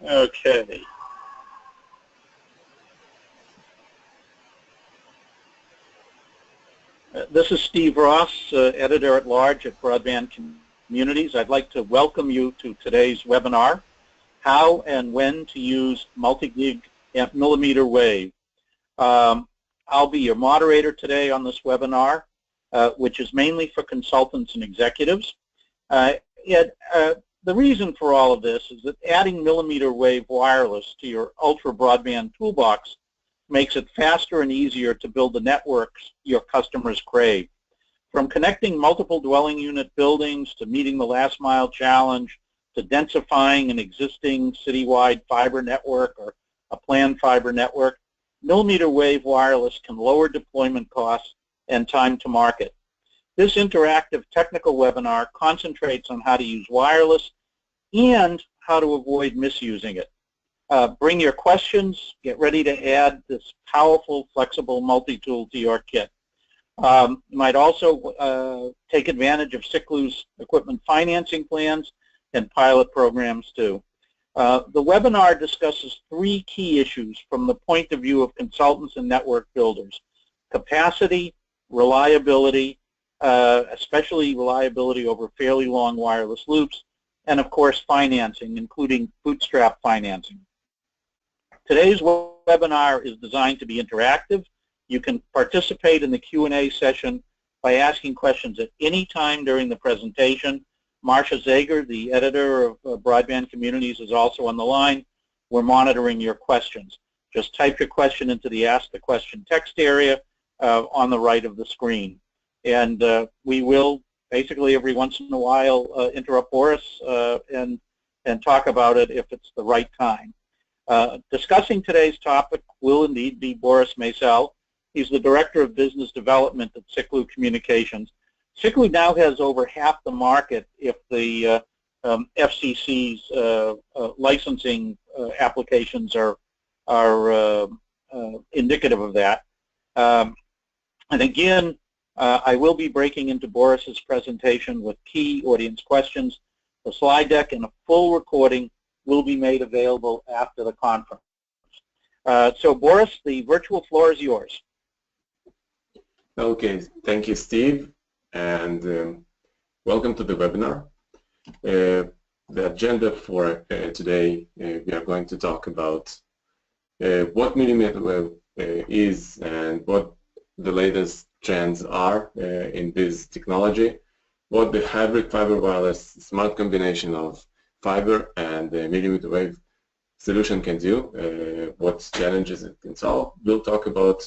Okay. This is Steve Ross, Editor-at-Large at Broadband Communities. I'd like to welcome you to today's webinar, How and When to Use Multi-Gig Millimeter Wave. I'll be your moderator today on this webinar, which is mainly for consultants and executives. The reason for all of this is that adding millimeter wave wireless to your ultra broadband toolbox makes it faster and easier to build the networks your customers crave. From connecting multiple dwelling unit buildings to meeting the last mile challenge to densifying an existing citywide fiber network or a planned fiber network, millimeter wave wireless can lower deployment costs and time to market. This interactive technical webinar concentrates on how to use wireless and how to avoid misusing it. Bring your questions. Get ready to add this powerful, flexible multi-tool to your kit. You might also take advantage of Siklu's equipment financing plans and pilot programs too. The webinar discusses 3 key issues from the point of view of consultants and network builders: capacity, reliability, especially reliability over fairly long wireless loops, and of course financing, including bootstrap financing. Today's webinar is designed to be interactive. You can participate in the Q&A session by asking questions at any time during the presentation. Marcia Zager, the editor of Broadband Communities, is also on the line. We're monitoring your questions. Just type your question into the Ask the Question text area on the right of the screen. And we will basically every once in a while interrupt Boris and talk about it if it's the right time. Discussing today's topic will indeed be Boris Maisel. He's the Director of Business Development at Siklu Communications. Siklu now has over half the market if the FCC's licensing applications are indicative of that. And again, I will be breaking into Boris's presentation with key audience questions. The slide deck and a full recording will be made available after the conference. So Boris, the virtual floor is yours. Okay, thank you, Steve, and welcome to the webinar. The agenda for today, we are going to talk about what millimeter wave is and what the latest trends are in this technology, what the hybrid fiber wireless smart combination of fiber and the millimeter wave solution can do, what challenges it can solve. We'll talk about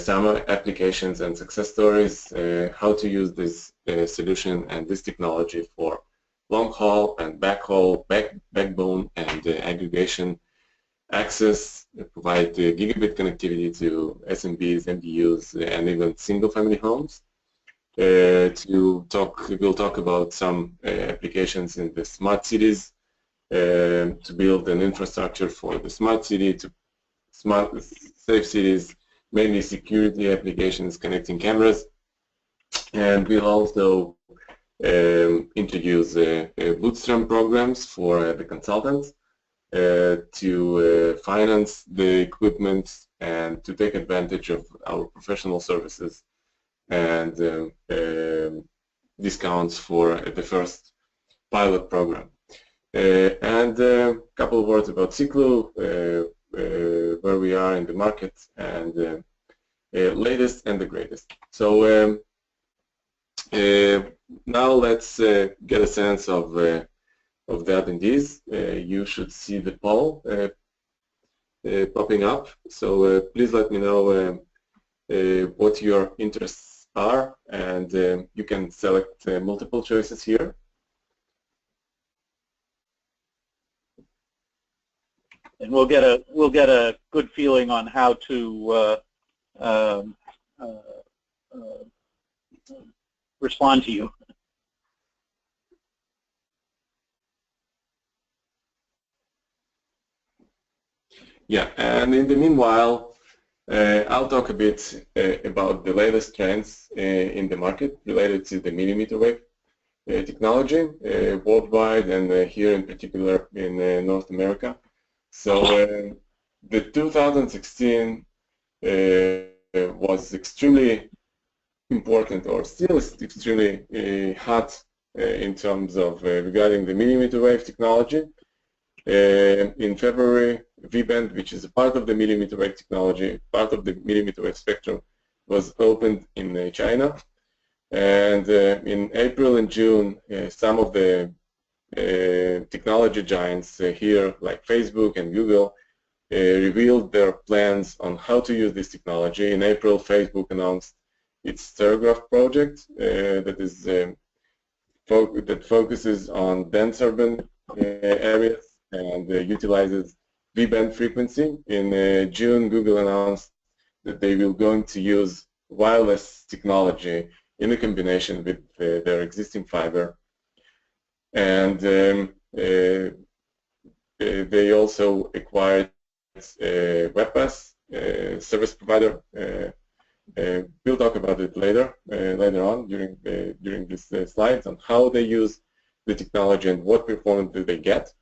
some applications and success stories, how to use this solution and this technology for long haul and backhaul, backbone and aggregation access, provide gigabit connectivity to SMBs, MDUs, and even single family homes. We'll talk about some applications in the smart cities, to build an infrastructure for the smart city, to smart safe cities, mainly security applications connecting cameras. And we'll also introduce bootstrap programs for the consultants to finance the equipment and to take advantage of our professional services and discounts for the first pilot program. And a couple of words about Siklu, where we are in the market, and latest and the greatest. So now let's get a sense of the attendees. You should see the poll popping up. So please let me know what your interests are, and you can select multiple choices here. And we'll get a good feeling on how to respond to you. Yeah, and in the meanwhile, I'll talk a bit about the latest trends in the market related to the millimeter wave. technology worldwide, and here in particular in North America. So the 2016 was extremely important, or still is extremely hot in terms of regarding the millimeter wave technology. In February, V-band, which is a part of the millimeter wave technology, part of the millimeter wave spectrum, was opened in China. And in April and June, some of the technology giants here, like Facebook and Google, revealed their plans on how to use this technology. In April, Facebook announced its Telegraph project that focuses on dense urban areas and utilizes V-band frequency. In June, Google announced that they will going to use wireless technology in a combination with their existing fiber. And they also acquired WebPass service provider. We'll talk about it later on during this slides on how they use the technology and what performance do they get.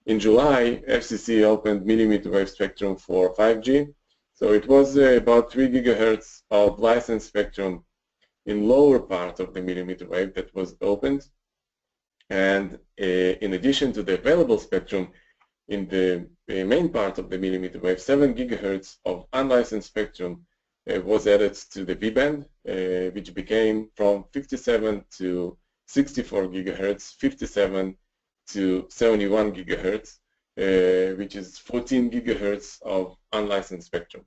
In July, FCC opened millimeter wave spectrum for 5G. So it was about 3 gigahertz of licensed spectrum in lower part of the millimeter wave that was opened. And in addition to the available spectrum, in the main part of the millimeter wave, 7 gigahertz of unlicensed spectrum was added to the V-band, which became from 57 to 64 gigahertz, 57 to 71 gigahertz, which is 14 gigahertz of unlicensed spectrum.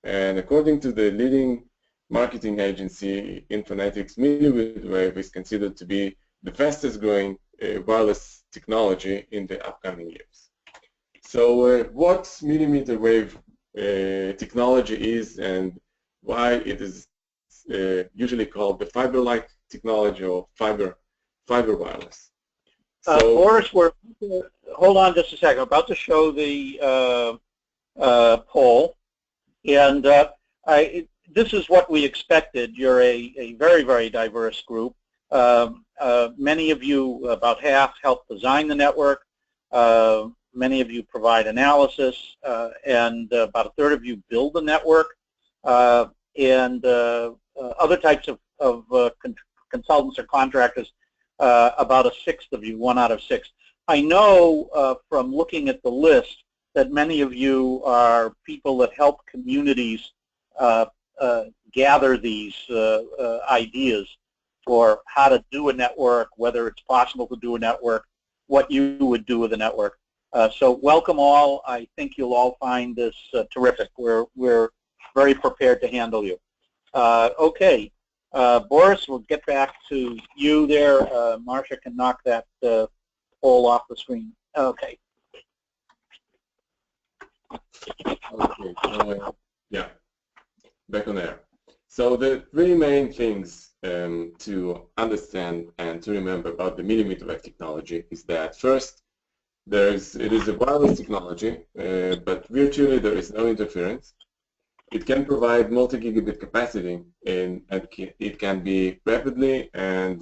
And according to the leading marketing agency, Infinetics, millimeter wave is considered to be the fastest growing wireless technology in the upcoming years. So what millimeter wave technology is and why it is usually called the fiber-like technology or fiber wireless. So, Boris, hold on just a second. I'm about to show the poll, and this is what we expected. You're a very, very diverse group. Many of you, about half, help design the network. Many of you provide analysis, and about a third of you build the network, and other types of consultants or contractors, about a sixth of you, 1 out of 6. I know from looking at the list that many of you are people that help communities gather these ideas for how to do a network, whether it's possible to do a network, what you would do with a network. So welcome all. I think you'll all find this terrific. We're very prepared to handle you. Okay, Boris, we'll get back to you there. Marcia can knock that poll off the screen. Okay. Okay, so, yeah, back on air. So the 3 main things to understand and to remember about the millimeter wave technology is that first, it is a wireless technology, but virtually there is no interference. It can provide multi-gigabit capacity, and it can be rapidly and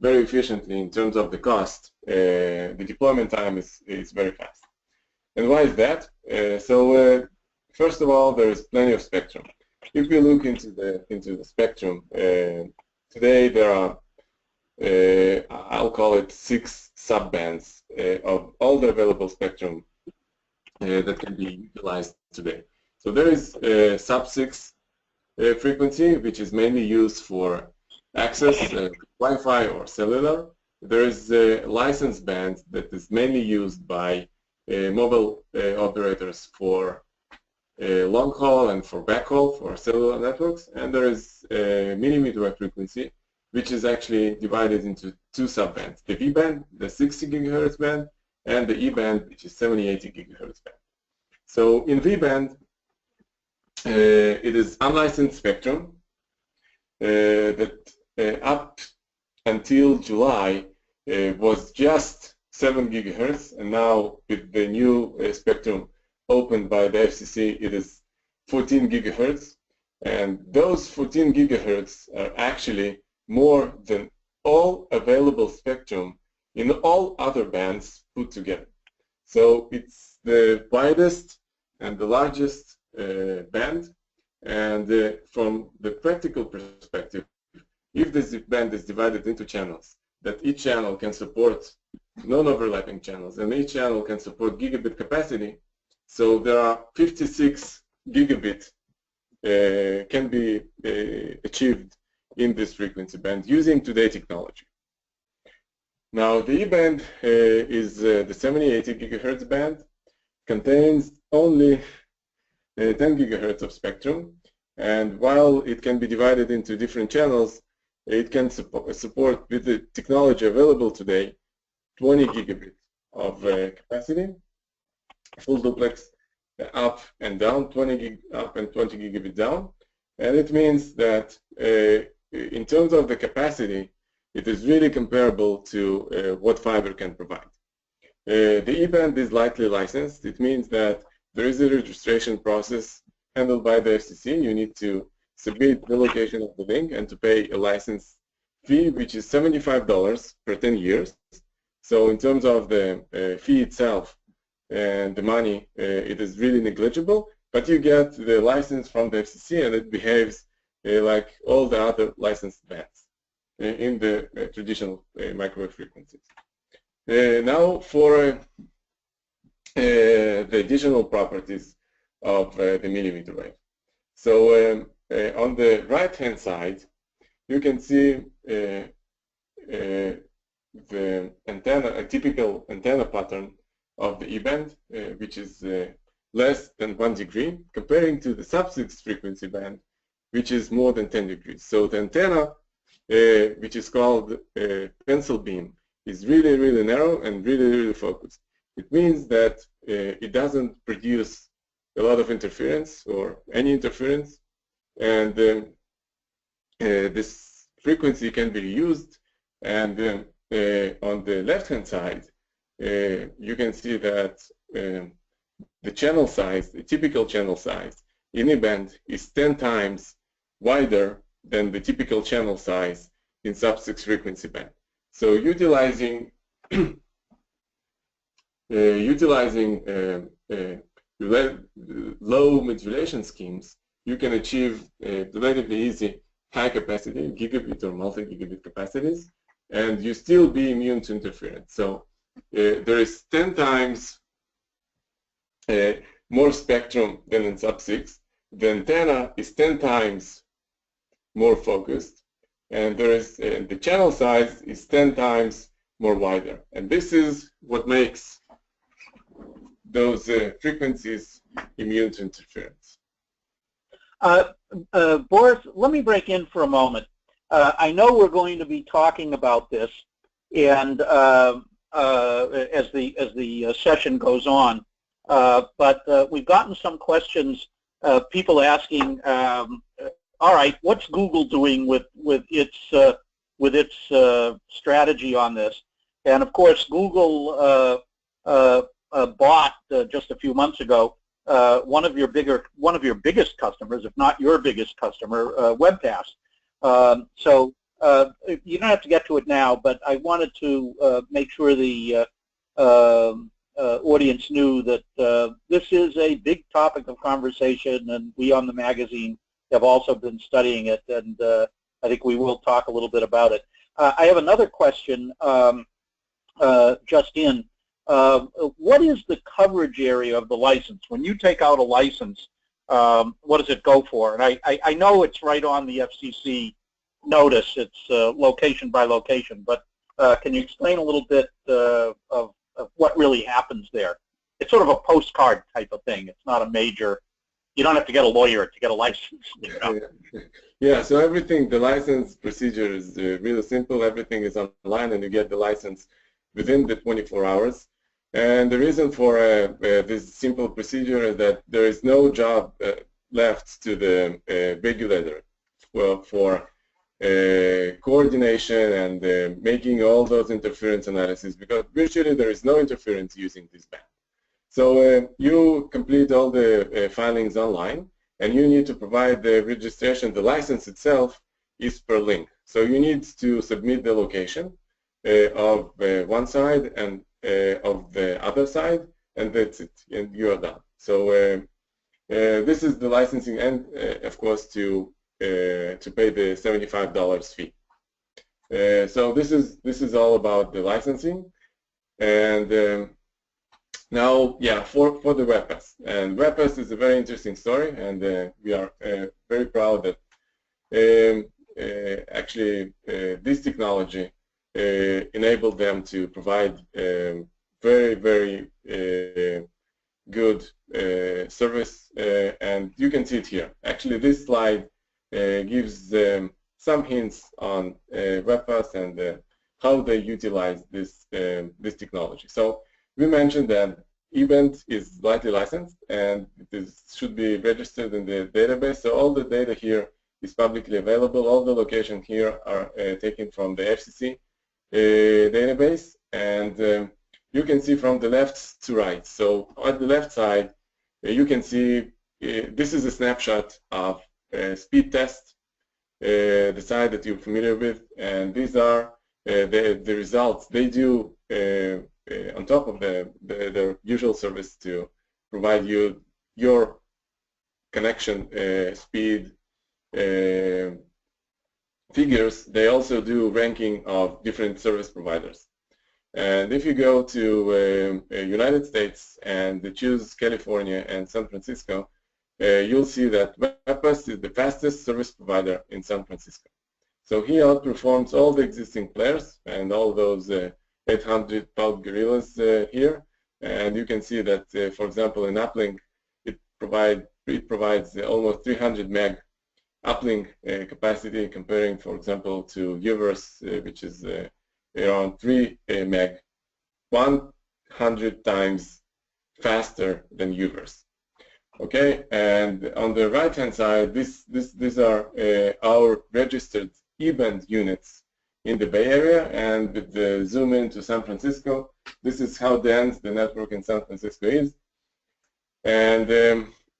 very efficiently in terms of the cost. The deployment time is very fast. And why is that? First of all, there is plenty of spectrum. If we look into the spectrum, today there are, I'll call it 6 subbands of all the available spectrum that can be utilized today. So there is sub-6 frequency, which is mainly used for access, Wi-Fi or cellular. There is a license band that is mainly used by mobile operators for long haul and for backhaul for cellular networks. And there is millimeter wave frequency, which is actually divided into 2 subbands: the V band, the 60 gigahertz band, and the E band, which is 70-80 gigahertz band. So in V band, it is unlicensed spectrum that up until July was just 7 gigahertz, and now with the new spectrum opened by the FCC, it is 14 gigahertz, and those 14 gigahertz are actually more than all available spectrum in all other bands put together. So it's the widest and the largest band, and from the practical perspective, if this band is divided into channels, that each channel can support non-overlapping channels, and each channel can support gigabit capacity, so there are 56 gigabit can be achieved in this frequency band using today's technology. Now, the E-band is the 7080 gigahertz band, contains only 10 gigahertz of spectrum, and while it can be divided into different channels, it can support, with the technology available today, 20 gigabit of capacity, full duplex up and down, 20 gig up and 20 gigabit down. And it means that in terms of the capacity, it is really comparable to what fiber can provide. The E-band is lightly licensed. It means that there is a registration process handled by the FCC. You need to submit the location of the link and to pay a license fee, which is $75 per 10 years. So in terms of the fee itself and the money, it is really negligible, but you get the license from the FCC, and it behaves like all the other licensed bands in the traditional microwave frequencies. Now for the additional properties of the millimeter wave. So on the right-hand side, you can see the antenna, a typical antenna pattern of the E-band, which is less than 1 degree, comparing to the sub-6 frequency band, which is more than 10 degrees. So the antenna, which is called pencil beam, is really, really narrow and really, really focused. It means that it doesn't produce a lot of interference or any interference, and this frequency can be used. And on the left-hand side, you can see that the channel size, the typical channel size in a band is 10 times wider than the typical channel size in sub-6 frequency band. So utilizing low modulation schemes, you can achieve relatively easy high capacity, gigabit or multi-gigabit capacities, and you still be immune to interference. So there is 10 times more spectrum than in sub-6. The antenna is 10 times more focused, and there is the channel size is 10 times more wider. And this is what makes those frequencies immune to interference. Boris, let me break in for a moment. I know we're going to be talking about this, and as the session goes on, but we've gotten some questions. People asking, all right, what's Google doing with its strategy on this? And of course, Google bought just a few months ago one of your biggest customers, if not your biggest customer, WebPass. So you don't have to get to it now, but I wanted to make sure the audience knew that this is a big topic of conversation, and we on the magazine have also been studying it, and I think we will talk a little bit about it. I have another question just in. What is the coverage area of the license? When you take out a license, what does it go for? And I know it's right on the FCC notice. It's location by location, but can you explain a little bit of what really happens there? It's sort of a postcard type of thing. It's not a major, you don't have to get a lawyer to get a license. You know? Yeah, so everything, the license procedure is really simple. Everything is online, and you get the license within the 24 hours. And the reason for this simple procedure is that there is no job left to the regulator for coordination and making all those interference analysis, because virtually there is no interference using this band. So you complete all the filings online, and you need to provide the registration. The license itself is per link. So you need to submit the location of one side and of the other side, and that's it, and you are done. So this is the licensing, and of course to pay the $75 fee. So this is all about the licensing, and now, yeah, for the WebPass. And WebPass is a very interesting story, and we are very proud that actually this technology enabled them to provide very, very good service, and you can see it here. Actually, this slide gives some hints on WebPass and how they utilize this technology. So we mentioned that event is lightly licensed, and it should be registered in the database. So all the data here is publicly available. All the locations here are taken from the FCC database, and you can see from the left to right. So on the left side, you can see this is a snapshot of speed test, the site that you're familiar with, and these are the results they do on top of their usual service to provide you your connection speed figures. They also do ranking of different service providers. And if you go to United States and choose California and San Francisco, you'll see that WebPass is the fastest service provider in San Francisco. So he outperforms all the existing players and all those 800 pound gorillas here. And you can see that, for example, in uplink, it provides almost 300 meg uplink capacity, comparing, for example, to UVerse, which is around 3 meg, 100 times faster than UVerse. Okay, and on the right-hand side, these are our registered E-band units in the Bay Area, and with the zoom in to San Francisco, this is how dense the network in San Francisco is. And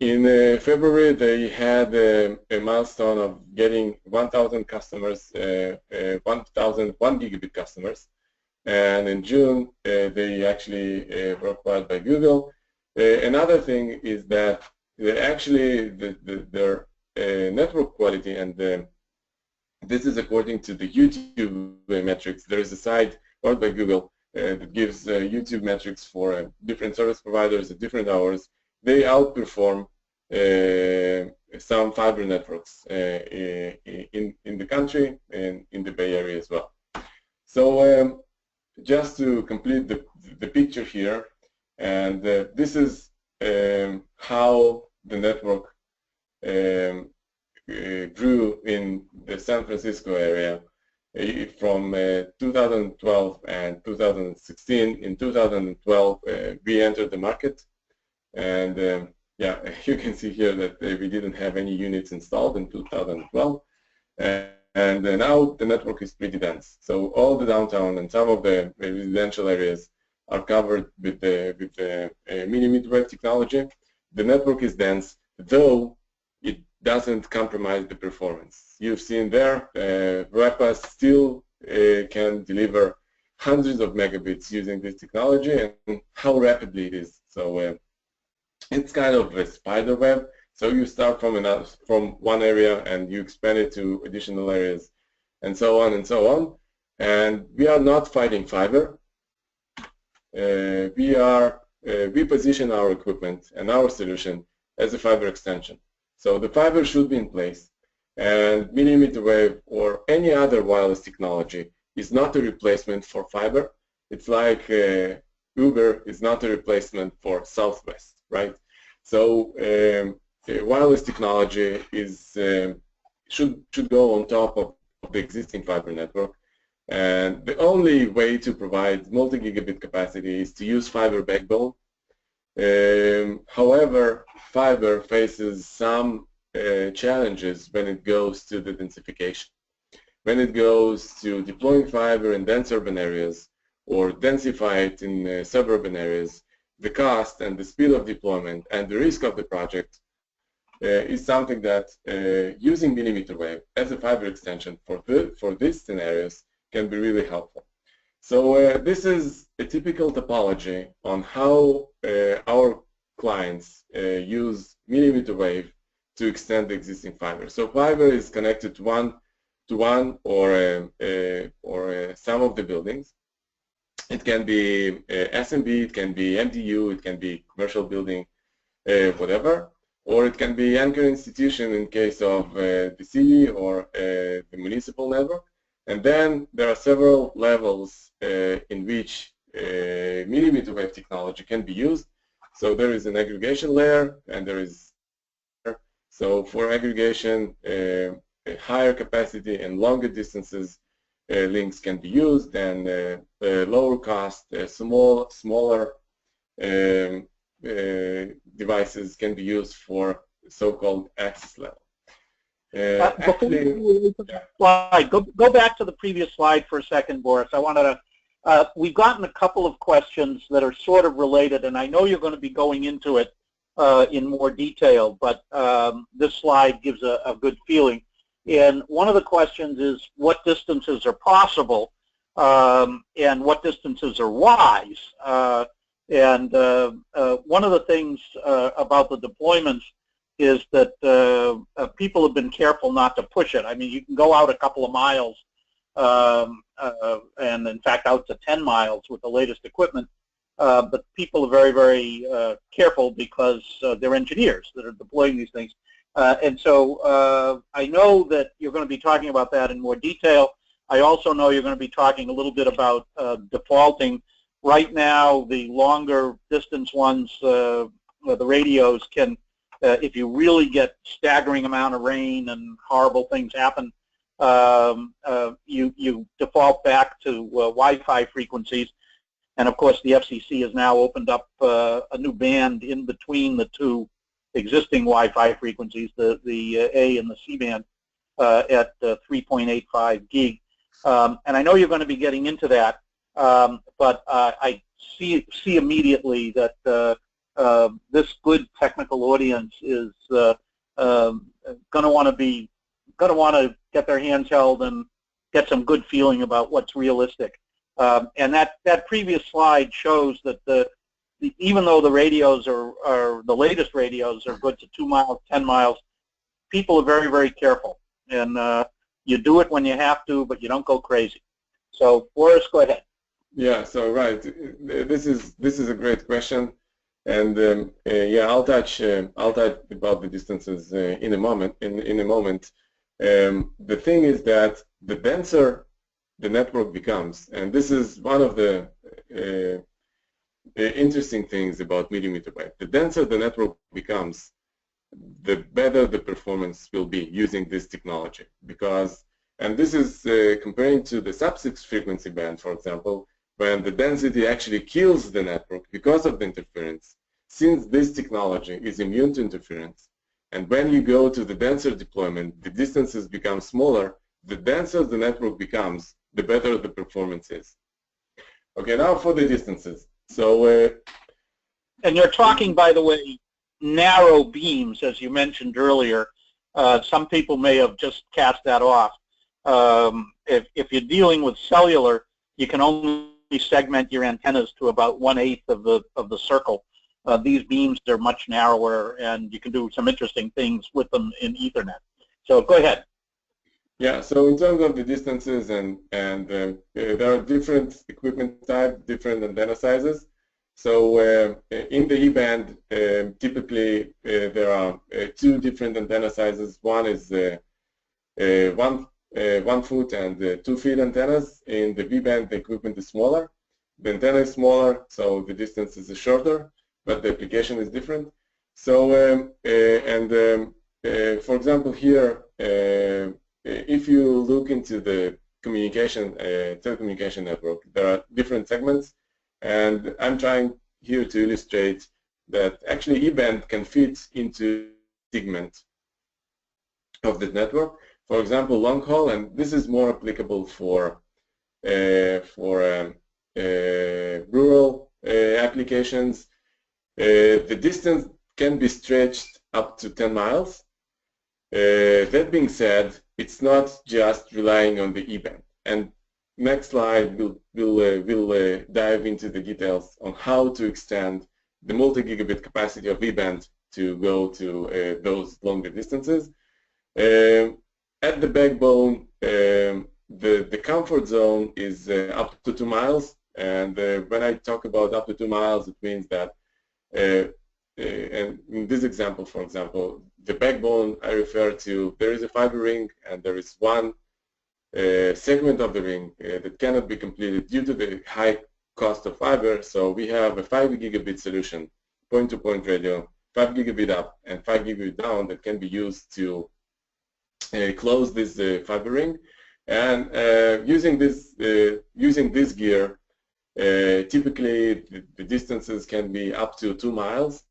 in February, they had a milestone of getting 1,000 customers, 1,000 1 gigabit customers. And in June, they actually were acquired by Google. Another thing is that actually their network quality, and this is according to the YouTube metrics. There is a site powered by Google that gives YouTube metrics for different service providers at different hours. They outperform some fiber networks in the country and in the Bay Area as well. So just to complete the picture here, and this is how the network grew in the San Francisco area from 2012 and 2016. In 2012, we entered the market, and yeah, you can see here that we didn't have any units installed in 2012, and now the network is pretty dense. So all the downtown and some of the residential areas are covered with the mmWave technology. The network is dense, though it doesn't compromise the performance. You've seen there, WebPass still can deliver hundreds of megabits using this technology, and how rapidly it is. So it's kind of a spider web. So you start from one area and you expand it to additional areas, and so on and so on. And we are not fighting fiber. We position our equipment and our solution as a fiber extension. So the fiber should be in place, and mmWave or any other wireless technology is not a replacement for fiber. It's like Uber is not a replacement for Southwest, right? So wireless technology is should go on top of the existing fiber network, and the only way to provide multi-gigabit capacity is to use fiber backbone. However, fiber faces some challenges when it goes to the densification. When it goes to deploying fiber in dense urban areas or densify it in suburban areas, the cost and the speed of deployment and the risk of the project is something that using millimeter wave as a fiber extension for these scenarios can be really helpful. So this is a typical topology on how our clients use millimeter wave to extend the existing fiber. So fiber is connected to one or some of the buildings. It can be SMB, it can be MDU, it can be commercial building, whatever, or it can be anchor institution in case of the city or the municipal network. And then there are several levels in which millimeter wave technology can be used. So there is an aggregation layer, and there is so for aggregation, higher capacity and longer distances links can be used, and lower cost, smaller devices can be used for so-called access level. Slide, go back to the previous slide for a second, Boris. I wanted to. We've gotten a couple of questions that are sort of related, and I know you're going to be going into it in more detail, but this slide gives a good feeling. And one of the questions is what distances are possible and what distances are wise. And one of the things about the deployments is that people have been careful not to push it. I mean, you can go out a couple of miles, and in fact out to 10 miles with the latest equipment, but people are very, very careful because they're engineers that are deploying these things. And so I know that you're going to be talking about that in more detail. I also know you're going to be talking a little bit about defaulting. Right now, the longer distance ones, the radios can, if you really get staggering amount of rain and horrible things happen, you default back to Wi-Fi frequencies. And of course, the FCC has now opened up a new band in between the two existing Wi-Fi frequencies, the A and the C band, at 3.85 gig. And I know you're going to be getting into that, but I see immediately that this good technical audience is going to want to get their hands held and get some good feeling about what's realistic. And that previous slide shows that even though the radios are the latest radios are good to 2 miles, 10 miles, people are very, very careful. And you do it when you have to, but you don't go crazy. So, Boris, go ahead. Yeah. So right, this is a great question, and yeah, I'll touch about the distances in a moment. In a moment, the thing is that the denser the network becomes, and this is one of the interesting things about millimeter wave. The denser the network becomes, the better the performance will be using this technology. Because, and this is comparing to the sub-6 frequency band, for example, when the density actually kills the network because of the interference. Since this technology is immune to interference, and when you go to the denser deployment, the distances become smaller. The denser the network becomes, the better the performance is. Okay, now for the distances. So, and you're talking, by the way, narrow beams, as you mentioned earlier. Some people may have just cast that off. If you're dealing with cellular, you can only segment your antennas to about 1/8 of the circle. These beams are much narrower, and you can do some interesting things with them in Ethernet. So go ahead. Yeah, so in terms of the distances, and there are different equipment types, different antenna sizes. So in the E-band, typically there are two different antenna sizes. One is 1 foot and 2 feet antennas. In the V-band, the equipment is smaller. The antenna is smaller, so the distance is shorter, but the application is different. So, for example, here, if you look into the communication, telecommunication network, there are different segments, and I'm trying here to illustrate that actually E-band can fit into segment of the network. For example, long haul, and this is more applicable for rural applications. The distance can be stretched up to 10 miles. That being said, it's not just relying on the E-band. And next slide, we'll dive into the details on how to extend the multi-gigabit capacity of E-band to go to those longer distances. At the backbone, the comfort zone is up to 2 miles. And when I talk about up to 2 miles, it means that, and in this example, for example, the backbone I refer to, there is a fiber ring and there is one segment of the ring that cannot be completed due to the high cost of fiber. So we have a 5 gigabit solution, point-to-point radio, 5 gigabit up and 5 gigabit down that can be used to close this fiber ring. And using this gear, typically the distances can be up to 2 miles.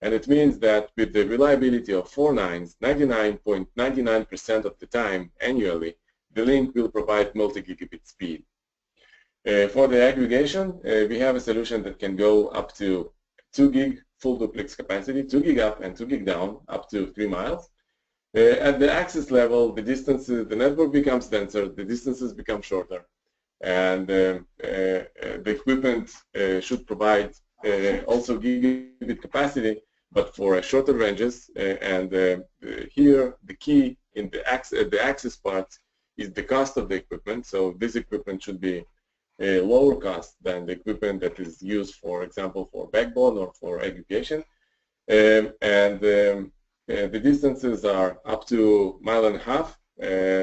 And it means that with the reliability of 4 nines, 99.99% of the time annually, the link will provide multi-gigabit speed. For the aggregation, we have a solution that can go up to 2 gig full duplex capacity, 2 gig up and 2 gig down, up to 3 miles. At the access level, the distances, the network becomes denser, the distances become shorter, and the equipment should provide also gigabit capacity, but for shorter ranges. And here, the key in the access part is the cost of the equipment. So this equipment should be lower cost than the equipment that is used, for example, for backbone or for aggregation. The distances are up to 1.5 miles.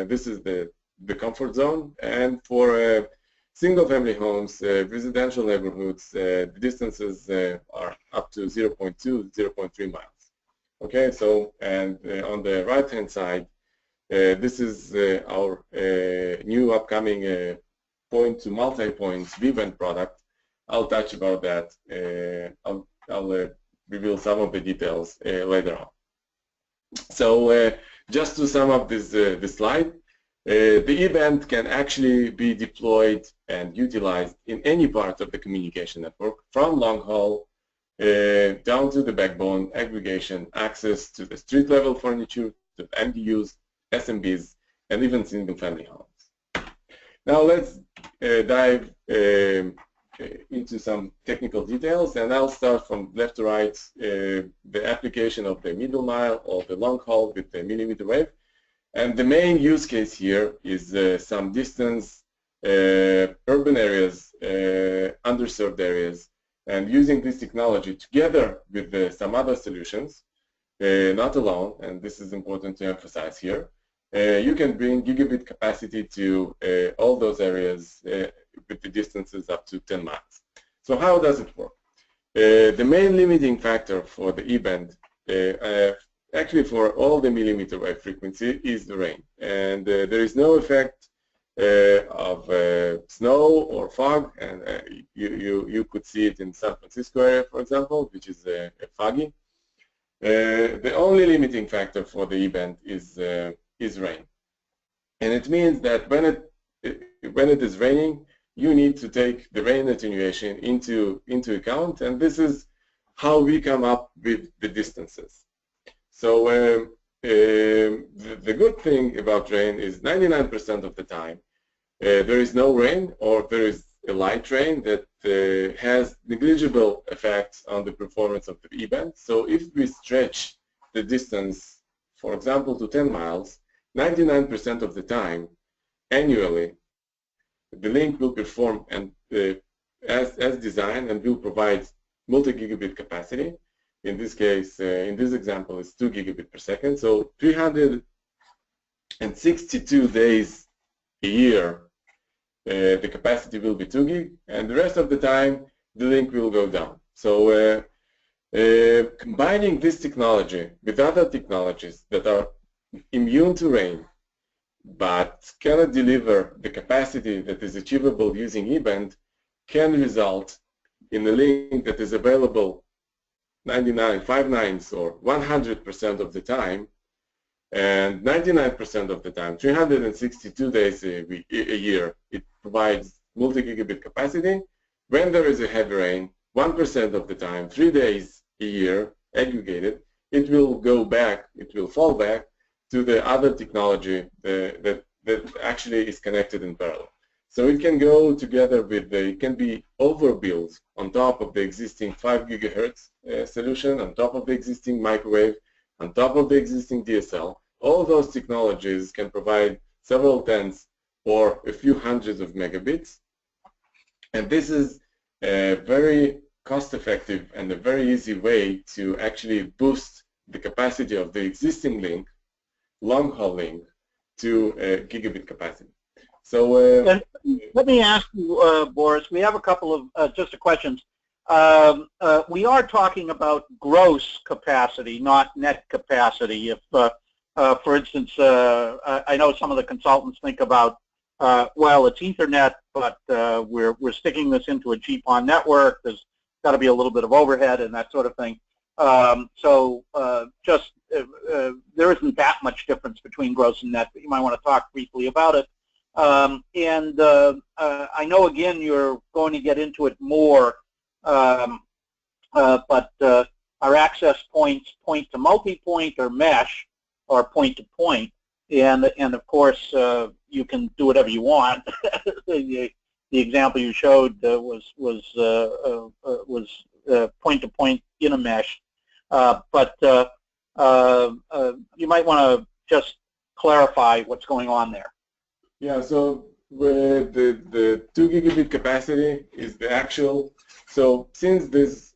This is the comfort zone. And for single-family homes, residential neighborhoods, the distances are up to 0.2, 0.3 miles. Okay, so, and on the right-hand side, this is our new upcoming point-to-multi-point V-band product. I'll touch about that. I'll reveal some of the details later on. So just to sum up this slide, the E-band can actually be deployed and utilized in any part of the communication network, from long haul down to the backbone, aggregation, access to the street level furniture, to MDUs, SMBs, and even single family homes. Now let's dive into some technical details, and I'll start from left to right, the application of the middle mile or the long haul with the mmWave. And the main use case here is some distance, urban areas, underserved areas, and using this technology together with some other solutions, not alone, and this is important to emphasize here, you can bring gigabit capacity to all those areas with the distances up to 10 miles. So how does it work? The main limiting factor for the E-band, actually for all the millimeter wave frequency, is the rain. And there is no effect of snow or fog, and you could see it in San Francisco area, for example, which is foggy. The only limiting factor for the E-band is rain. And it means that when it is raining, you need to take the rain attenuation into account, and this is how we come up with the distances. So the good thing about rain is 99% of the time there is no rain, or there is a light rain that has negligible effects on the performance of the E-band. So if we stretch the distance, for example, to 10 miles, 99% of the time, annually, the link will perform and as designed, and will provide multi-gigabit capacity. In this case, in this example, it's 2 gigabit per second. So 362 days a year, the capacity will be 2 gig, and the rest of the time, the link will go down. So combining this technology with other technologies that are immune to rain, but cannot deliver the capacity that is achievable using E-band, can result in a link that is available 5 nines or 100% of the time, and 99% of the time, 362 days a year, it provides multi-gigabit capacity. When there is a heavy rain, 1% of the time, 3 days a year, aggregated, it will go back, it will fall back to the other technology that actually is connected in parallel. So it can go together with it can be overbuilt on top of the existing 5 gigahertz solution, on top of the existing microwave, on top of the existing DSL. All those technologies can provide several tens or a few hundreds of megabits. And this is a very cost-effective and a very easy way to actually boost the capacity of the existing link, long-haul link, to gigabit capacity. So let me ask you, Boris, we have a couple of just questions. We are talking about gross capacity, not net capacity. If, for instance, I know some of the consultants think about, well, it's Ethernet, but we're sticking this into a GPON network. There's got to be a little bit of overhead and that sort of thing. There isn't that much difference between gross and net, but you might want to talk briefly about it. I know, again, you're going to get into it more, but our access points point to multi-point or mesh or point-to-point, and of course you can do whatever you want. The example you showed was point-to-point in a mesh, but you might want to just clarify what's going on there. Yeah, so the 2 gigabit capacity is the actual. So since this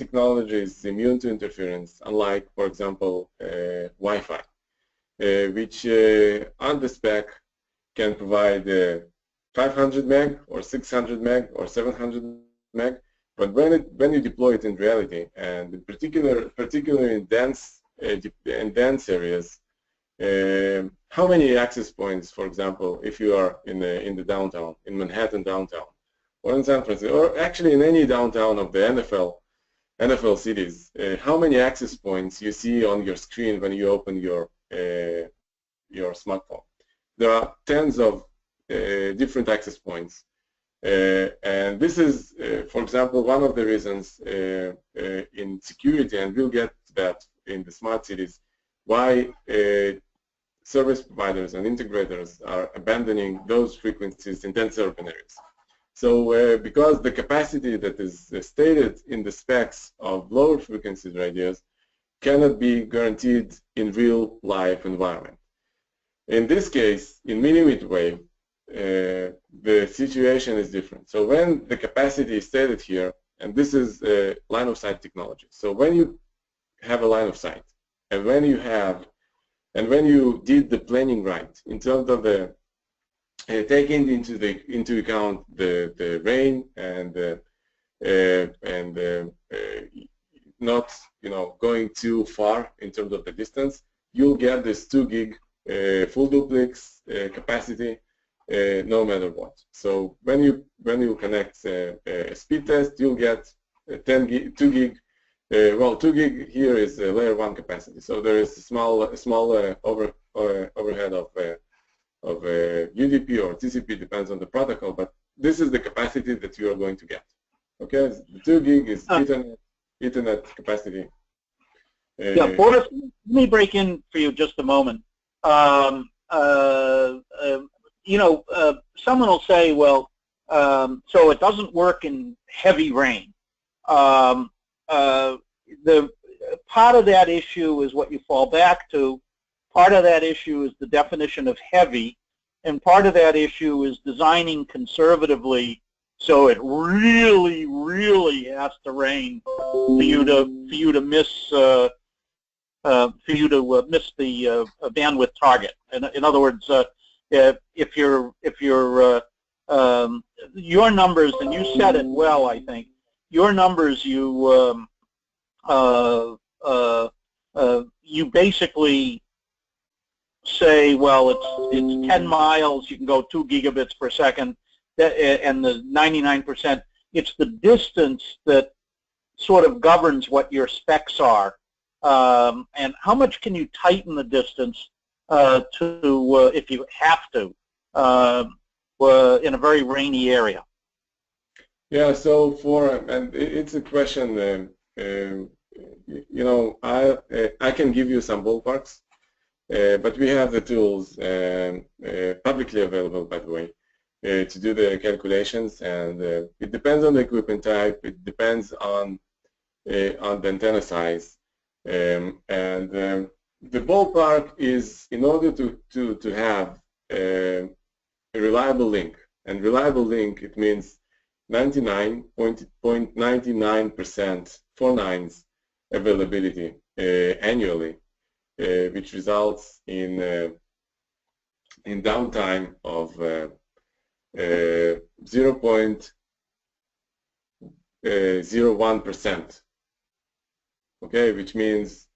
technology is immune to interference, unlike, for example, Wi-Fi, which on the spec can provide 500 meg or 600 meg or 700 meg, but when you deploy it in reality, and particularly in dense areas, how many access points, for example, if you are in the downtown, in Manhattan downtown, or in San Francisco, or actually in any downtown of the NFL cities, how many access points you see on your screen when you open your smartphone? There are tens of different access points, and this is, for example, one of the reasons in security, and we'll get to that in the smart cities, why service providers and integrators are abandoning those frequencies in dense urban areas. So because the capacity that is stated in the specs of lower frequencies radios cannot be guaranteed in real life environment. In this case, in mmWave, the situation is different. So when the capacity is stated here, and this is line of sight technology. So when you have a line of sight, and when you did the planning right in terms of the taking into account the rain and not going too far in terms of the distance, you'll get this 2 gig full duplex capacity no matter what. So when you connect a speed test, you'll get 2 gig. Well, 2 gig here is layer 1 capacity, so there is a small overhead of UDP or TCP, depends on the protocol, but this is the capacity that you are going to get. Okay, the 2 gig is Ethernet capacity. Yeah, Boris, let me break in for you just a moment. Someone will say, well, so it doesn't work in heavy rain. The part of that issue is what you fall back to. Part of that issue is the definition of heavy, and part of that issue is designing conservatively so it really, really has to rain for you to miss the bandwidth target. In other words, if your numbers, and you said it well, I think your numbers, you basically say, well, it's 10 miles, you can go 2 gigabits per second, and the 99%, it's the distance that sort of governs what your specs are. And how much can you tighten the distance to, if you have to, in a very rainy area? Yeah, so and it's a question you know, I can give you some ballparks, but we have the tools publicly available, by the way, to do the calculations, and it depends on the equipment type. It depends on the antenna size, the ballpark is in order to have a reliable link. And reliable link, it means 99.99% for nines availability annually, which results in downtime of 0.01%. Okay, which means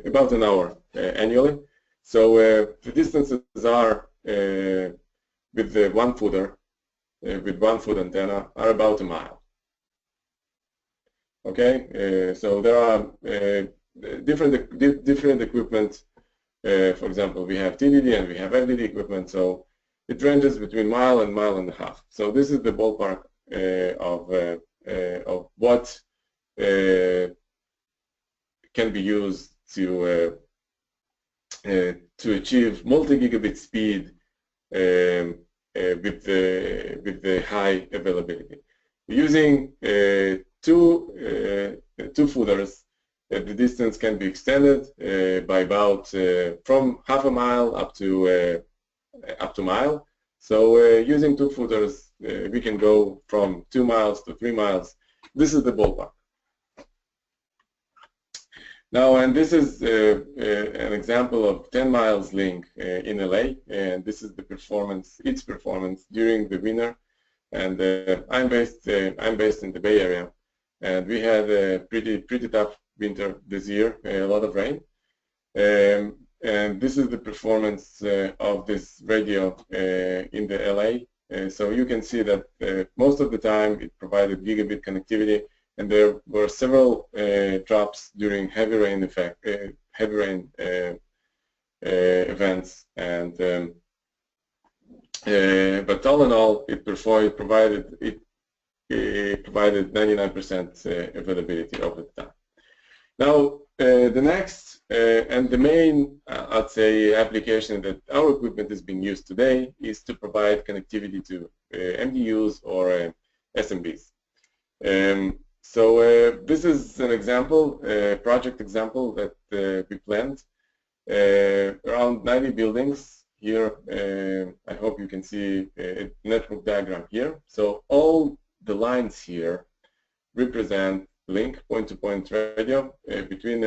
about an hour annually. So the distances are with the 1 footer, with 1 foot antenna, are about a mile. Okay, so there are different equipment. For example, we have TDD and we have FDD equipment, so it ranges between mile and mile and a half. So this is the ballpark of what can be used to achieve multi-gigabit speed with the high availability. Using two footers, the distance can be extended by about from half a mile up to mile. So using 2 footers, we can go from 2 miles to 3 miles. This is the ballpark. Now, and this is an example of 10 miles link in LA, and this is the performance, its performance during the winter. And I'm based in the Bay Area, and we had a pretty tough winter this year, a lot of rain. And this is the performance of this radio in the LA. So you can see that most of the time it provided gigabit connectivity, and there were several drops during heavy rain events. And but all in all, it provided 99% availability over the time. Now, the next and the main, I'd say, application that our equipment is being used today is to provide connectivity to MDUs or SMBs. So this is an example, project example that we planned. Around 90 buildings here. I hope you can see a network diagram here. So all the lines here represent link point-to-point radio between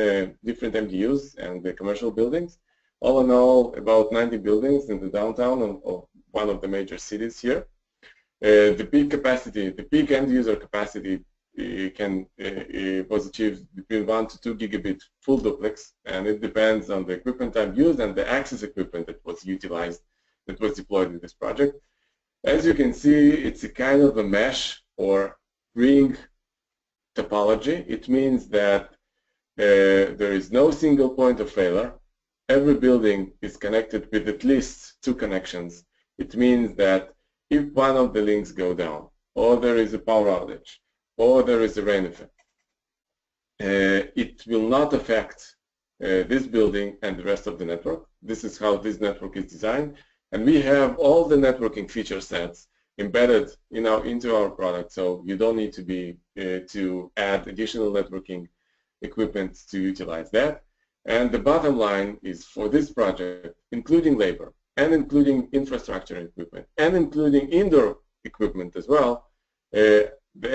different MDUs and the commercial buildings. All in all, about 90 buildings in the downtown of one of the major cities here. The peak capacity, the peak end user capacity was achieved between 1 to 2 gigabit full duplex, and it depends on the equipment type used and the access equipment that was utilized, that was deployed in this project. As you can see, it's a kind of a mesh or ring topology. It means that there is no single point of failure. Every building is connected with at least 2 connections. It means that if one of the links go down, or there is a power outage, or there is a rain effect, it will not affect this building and the rest of the network. This is how this network is designed, and we have all the networking feature sets embedded into our product, so you don't need to add additional networking equipment to utilize that. And the bottom line is, for this project, including labor and including infrastructure equipment and including indoor equipment as well, the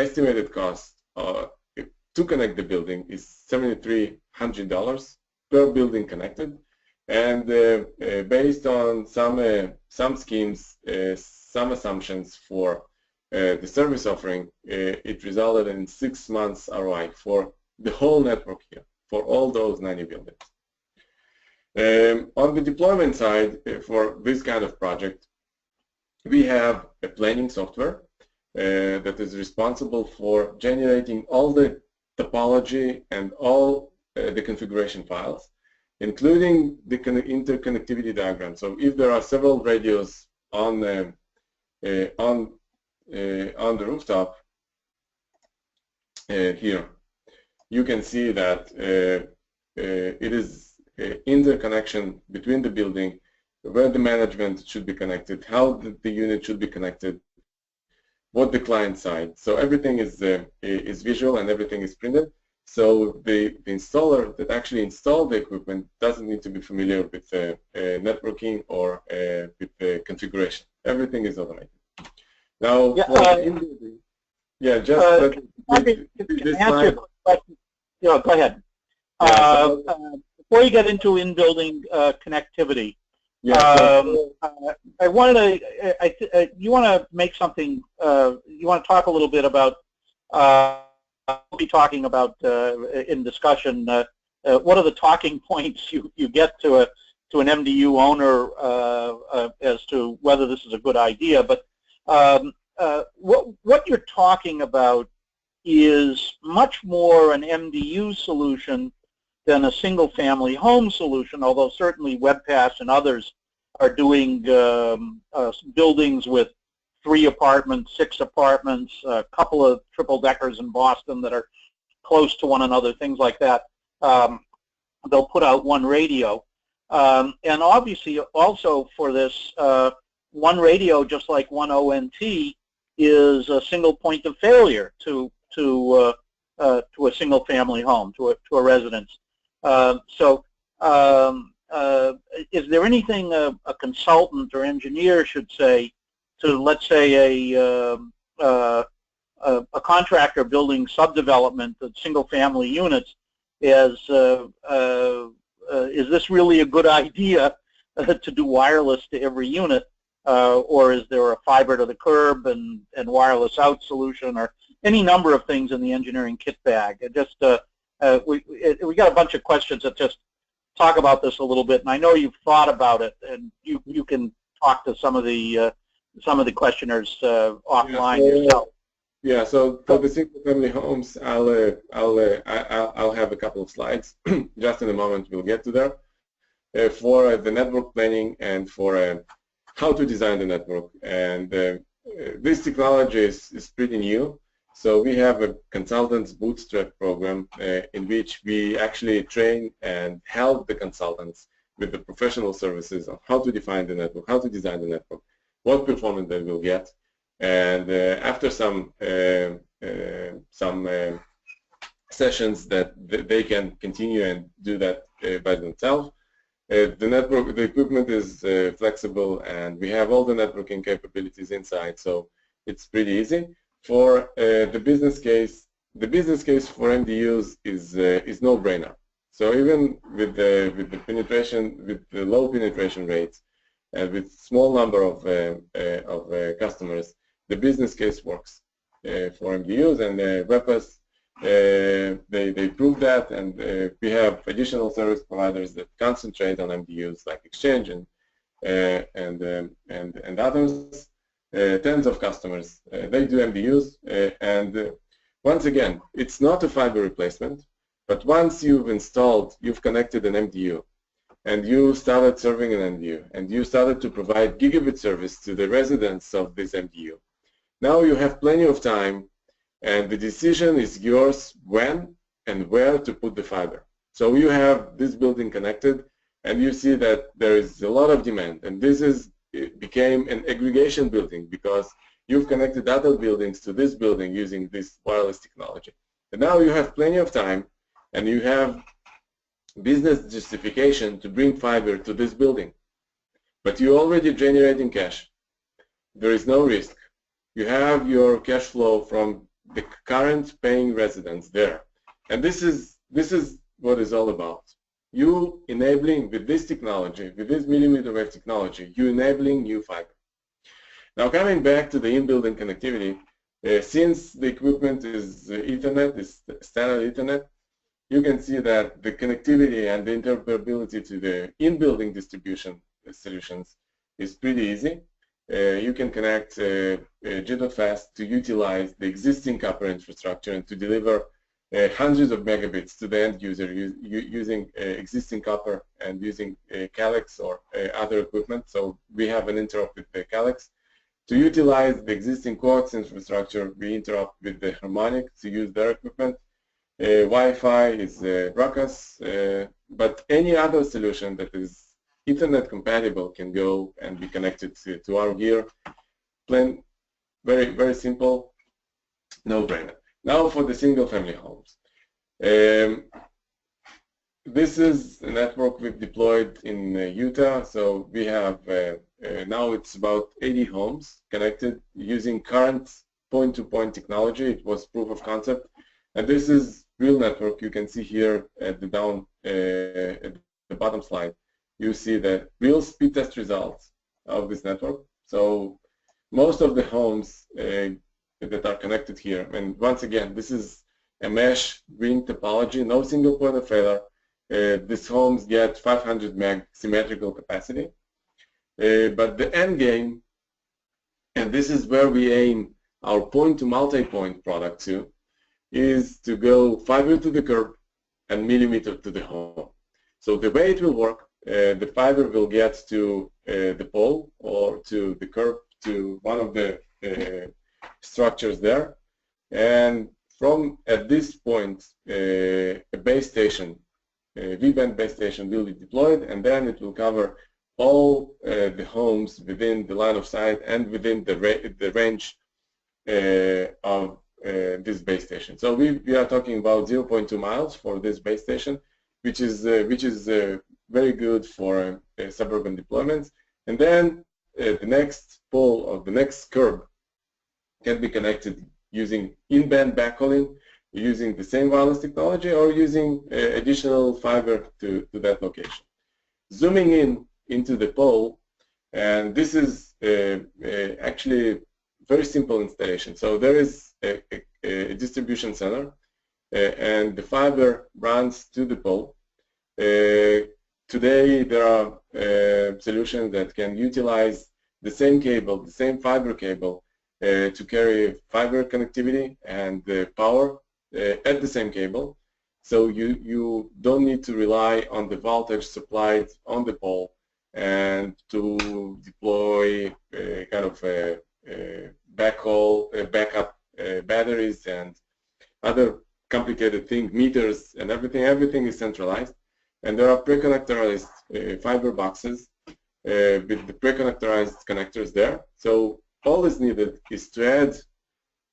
estimated cost to connect the building is $7,300 per building connected, and based on some schemes, some assumptions for the service offering, it resulted in 6 months ROI for the whole network here, for all those 90 buildings. On the deployment side, for this kind of project, we have a planning software that is responsible for generating all the topology and all the configuration files, including the interconnectivity diagram. So if there are several radios on the rooftop, here, you can see that it is interconnection between the building, where the management should be connected, how the unit should be connected, what the client side. So everything is visual and everything is printed. So the installer that actually installed the equipment doesn't need to be familiar with networking or with configuration. Everything is automated. Now, yeah, just this slide. Yeah, go ahead. Yeah, before you get into in-building connectivity, yeah, I wanted to. You want to make something. You want to talk a little bit about. We'll be talking about in discussion. What are the talking points you get to an MDU owner as to whether this is a good idea? But what you're talking about is much more an MDU solution than a single-family home solution, although certainly WebPass and others are doing buildings with 3 apartments, 6 apartments, a couple of triple-deckers in Boston that are close to one another, things like that. They'll put out one radio. And obviously also for this, one radio, just like one ONT, is a single point of failure to a single-family home, to a residence. So is there anything a consultant or engineer should say to, let's say, a contractor building subdevelopment of single-family units? Is this really a good idea to do wireless to every unit, or is there a fiber to the curb and wireless out solution, or any number of things in the engineering kit bag? It just we got a bunch of questions that just talk about this a little bit, and I know you've thought about it, and you can talk to some of the questioners offline yourself. Yeah. So for the single-family homes, I'll have a couple of slides. Just in a moment, we'll get to there. For the network planning and for how to design the network, and this technology is pretty new. So we have a consultants bootstrap program in which we actually train and help the consultants with the professional services on how to define the network, how to design the network, what performance they will get, and after some sessions that they can continue and do that by themselves. The equipment is flexible, and we have all the networking capabilities inside, so it's pretty easy. For the business case for MDUs is no-brainer. So even with the penetration, with the low penetration rates, and with small number of customers, the business case works for MDUs, and WebPass they prove that, and we have additional service providers that concentrate on MDUs like Exchange and others. Tens of customers, they do MDUs, and once again, it's not a fiber replacement, but once you've connected an MDU, and you started serving an MDU, and you started to provide gigabit service to the residents of this MDU, now you have plenty of time, and the decision is yours when and where to put the fiber. So you have this building connected, and you see that there is a lot of demand, and it became an aggregation building because you've connected other buildings to this building using this wireless technology. And now you have plenty of time, and you have business justification to bring fiber to this building. But you're already generating cash. There is no risk. You have your cash flow from the current paying residents there. And this is what it's all about. You enabling with this technology, with this mmWave technology, you enabling new fiber. Now coming back to the in-building connectivity, since the equipment is Ethernet, is standard Ethernet, you can see that the connectivity and the interoperability to the in-building distribution solutions is pretty easy. You can connect JIT-fast to utilize the existing copper infrastructure and to deliver hundreds of megabits to the end user using existing copper and using Calyx or other equipment. So we have an interop with Calyx. To utilize the existing coax infrastructure, we interrupt with the Harmonic to use their equipment. Wi-Fi is Ruckus, but any other solution that is Ethernet compatible can go and be connected to our gear. Plain, very, very simple, no-brainer. Now for the single-family homes. This is a network we've deployed in Utah, so we have now it's about 80 homes connected using current point-to-point technology. It was proof of concept, and this is real network. You can see here at the bottom slide, you see the real speed test results of this network. So most of the homes that are connected here, and once again, this is a mesh ring topology, no single point of failure. These homes get 500 meg symmetrical capacity. But the end game, and this is where we aim our point to multi-point product to, is to go fiber to the curb and millimeter to the home. So the way it will work, the fiber will get to the pole or to the curb, to one of the structures there, and from at this point a base station, V-band base station will be deployed, and then it will cover all the homes within the line of sight and within the range of this base station. So we are talking about 0.2 miles for this base station, which is very good for suburban deployments. And then the next pole or the next curb can be connected using in-band backhauling, using the same wireless technology, or using additional fiber to that location. Zooming into the pole, and this is actually very simple installation. So there is a distribution center, and the fiber runs to the pole. Today there are solutions that can utilize the same cable, the same fiber cable, to carry fiber connectivity and power at the same cable. So you don't need to rely on the voltage supplied on the pole and to deploy kind of backup batteries and other complicated things, meters and everything. Everything is centralized, and there are pre-connectorized fiber boxes with the pre-connectorized connectors there. So all is needed is to add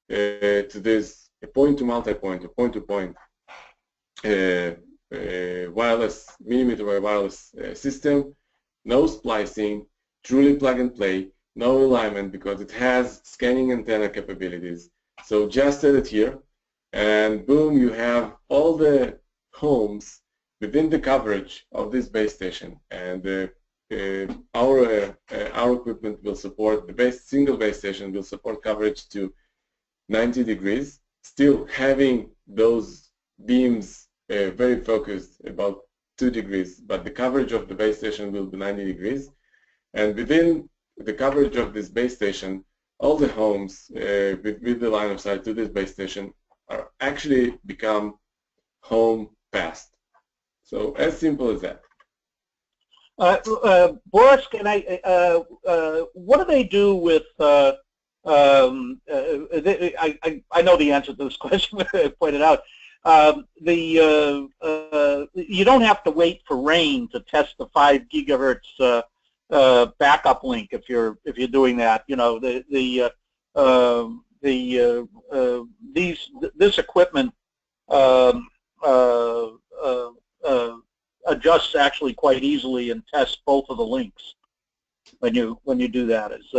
to this a point-to-multipoint, a point-to-point wireless, millimeter wave wireless system, no splicing, truly plug and play, no alignment because it has scanning antenna capabilities. So just add it here, and boom, you have all the homes within the coverage of this base station. And our equipment will support the single base station will support coverage to 90 degrees, still having those beams very focused about 2 degrees, but the coverage of the base station will be 90 degrees. And within the coverage of this base station, all the homes with the line of sight to this base station are actually become home passed. So as simple as that. Boris, can what do they do with? I know the answer to this question, but I pointed out. You don't have to wait for rain to test the 5 gigahertz backup link if you're doing that. You know, this equipment adjusts actually quite easily and tests both of the links when you do that. Is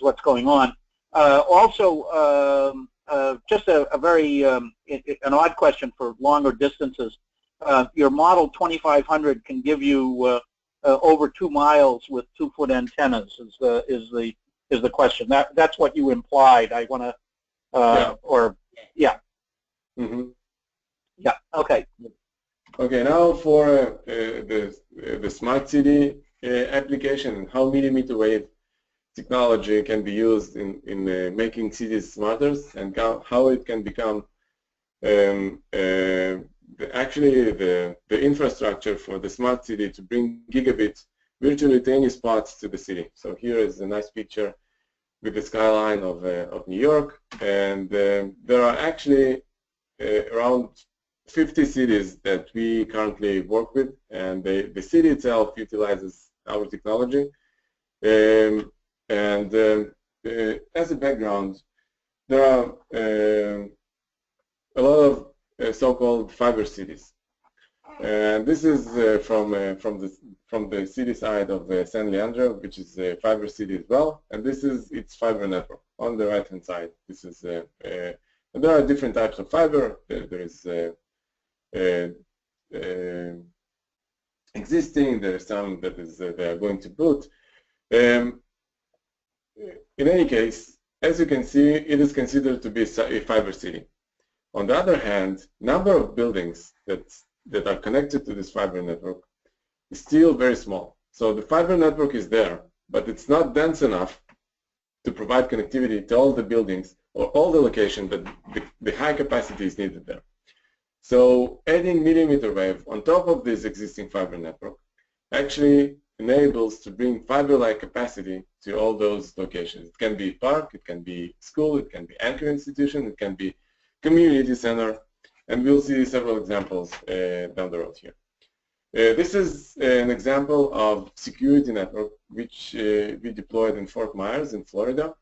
what's going on. Also, just a very an odd question for longer distances. Your model 2500 can give you over 2 miles with 2-foot antennas. Is the question? That's what you implied. I want to yeah. Or yeah. Mm-hmm. Yeah. Okay. Okay. Now for the smart city application and how millimeter wave technology can be used in making cities smarter, and how it can become actually the infrastructure for the smart city to bring gigabit virtually to any spots to the city. So here is a nice picture with the skyline of New York, and there are actually around 50 cities that we currently work with, and the city itself utilizes our technology. As a background, there are a lot of so-called fiber cities. And this is from the city side of San Leandro, which is a fiber city as well. And this is its fiber network on the right-hand side. This is and there are different types of fiber. There is existing. There is some that is they are going to put. In any case, as you can see, it is considered to be a fiber city. On the other hand, number of buildings that are connected to this fiber network is still very small. So the fiber network is there, but it's not dense enough to provide connectivity to all the buildings or all the locations that the high capacity is needed there. So adding millimeter wave on top of this existing fiber network actually enables to bring fiber-like capacity to all those locations. It can be park, it can be school, it can be anchor institution, it can be community center, and we'll see several examples down the road here. This is an example of security network which we deployed in Fort Myers in Florida.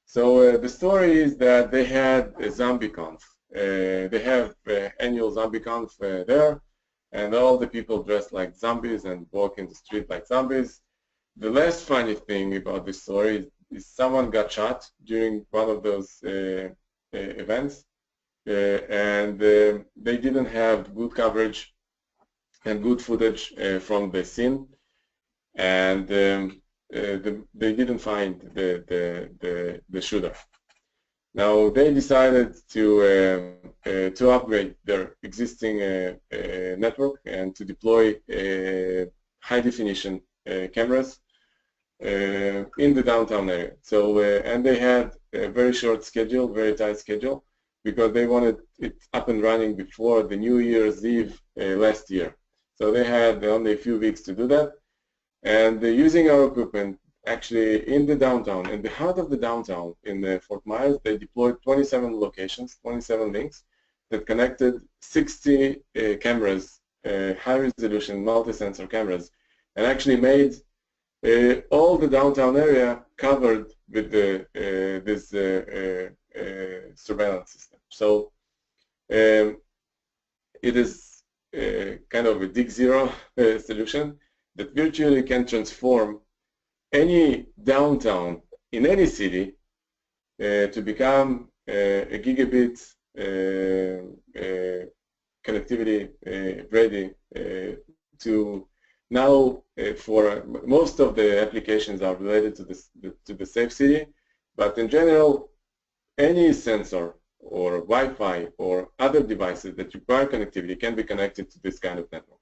So the story is that they had a ZombieConf. They have annual ZombieConf there, and all the people dressed like zombies and walk in the street like zombies. The less funny thing about this story is someone got shot during one of those events, and they didn't have good coverage and good footage from the scene, and they didn't find the shooter. Now they decided to upgrade their existing network and to deploy high definition cameras in the downtown area. So and they had a very short schedule, very tight schedule, because they wanted it up and running before the New Year's Eve last year. So they had only a few weeks to do that, and using our equipment, actually in the downtown, in the heart of the downtown in Fort Myers, they deployed 27 locations, 27 links that connected 60 cameras, high-resolution multi-sensor cameras, and actually made all the downtown area covered with this surveillance system. So it is kind of a dig zero solution that virtually can transform any downtown in any city to become a gigabit connectivity ready to now for most of the applications are related to the safe city, but in general any sensor or Wi-Fi or other devices that require connectivity can be connected to this kind of network.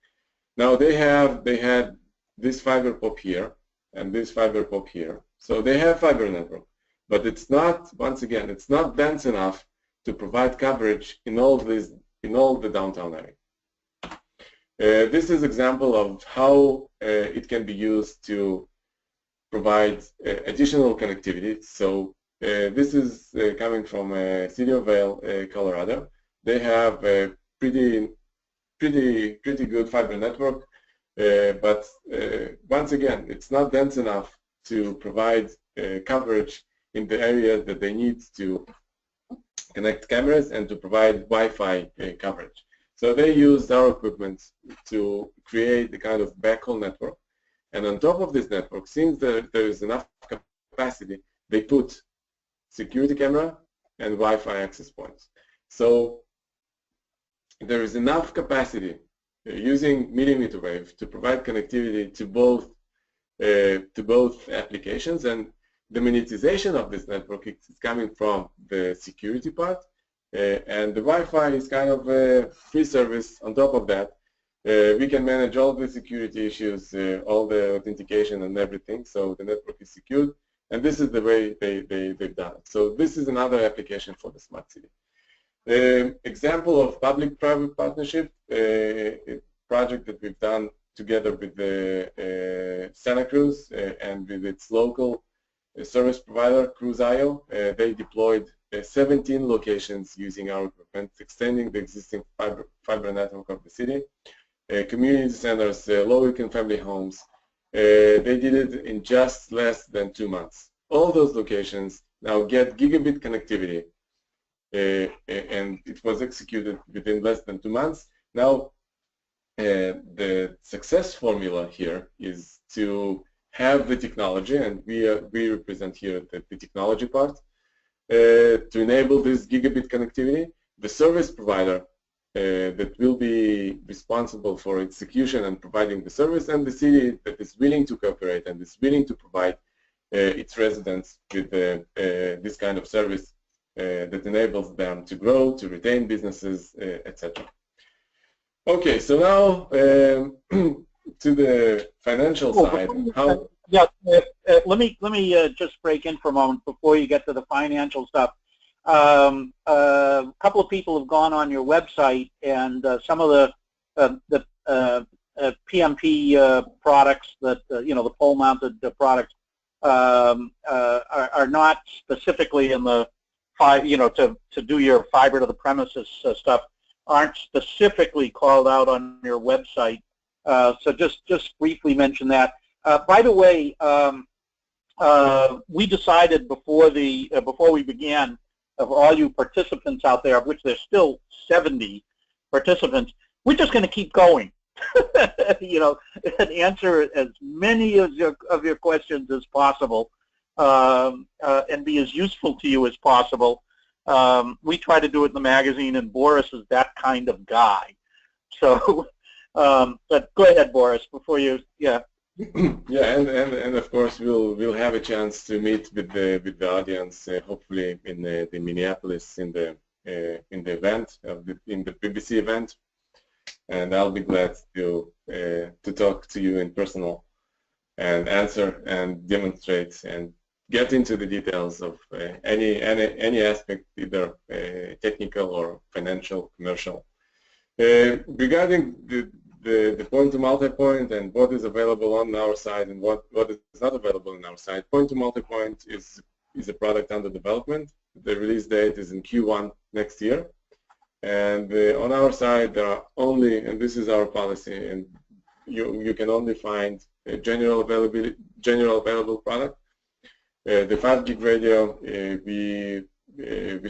Now they had this fiber pop here and this fiber pop here. So they have fiber network, but it's not, once again, it's not dense enough to provide coverage in all the downtown area. This is an example of how it can be used to provide additional connectivity. So this is coming from City of Vail, Colorado. They have a pretty good fiber network. But once again, it's not dense enough to provide coverage in the area that they need to connect cameras and to provide Wi-Fi coverage. So they used our equipment to create the kind of backhaul network. And on top of this network, since there is enough capacity, they put security camera and Wi-Fi access points. So there is enough capacity using millimeter wave to provide connectivity to both applications, and the monetization of this network is coming from the security part, and the Wi-Fi is kind of a free service. On top of that, we can manage all the security issues, all the authentication and everything, so the network is secured, and this is the way they've done it. So this is another application for the smart city. Example of public-private partnership, a project that we've done together with the Santa Cruz and with its local service provider, Cruise.io. They deployed 17 locations using our equipment, extending the existing fiber network of the city. Community centers, low-income family homes. They did it in just less than 2 months. All those locations now get gigabit connectivity, and it was executed within less than 2 months. Now, the success formula here is to have the technology, and we represent here the technology part, to enable this gigabit connectivity. The service provider that will be responsible for execution and providing the service, and the city that is willing to cooperate and is willing to provide its residents with this kind of service that enables them to grow, to retain businesses, etc. Okay, so now to the financial side. Let me just break in for a moment before you get to the financial stuff. A couple of people have gone on your website, and some of the PMP products that the pole-mounted products are not specifically in the to do your fiber to the premises stuff, aren't specifically called out on your website. So just briefly mention that. By the way, we decided before we began, of all you participants out there, of which there's still 70 participants, we're just going to keep going. And answer as many of your questions as possible, and be as useful to you as possible. We try to do it in the magazine, and Boris is that kind of guy. So, but go ahead, Boris, before you, yeah. Yeah, and of course we'll have a chance to meet with the audience, hopefully in the Minneapolis in the event in the BBC event, and I'll be glad to talk to you in personal and answer and demonstrate and get into the details of any aspect, either technical or financial, commercial. Regarding the point-to-multipoint and what is available on our side and what is not available on our side. Point-to-multipoint is a product under development. The release date is in Q1 next year. And on our side, there are only, and this is our policy, and you can only find a general available product. The 5 gig radio, we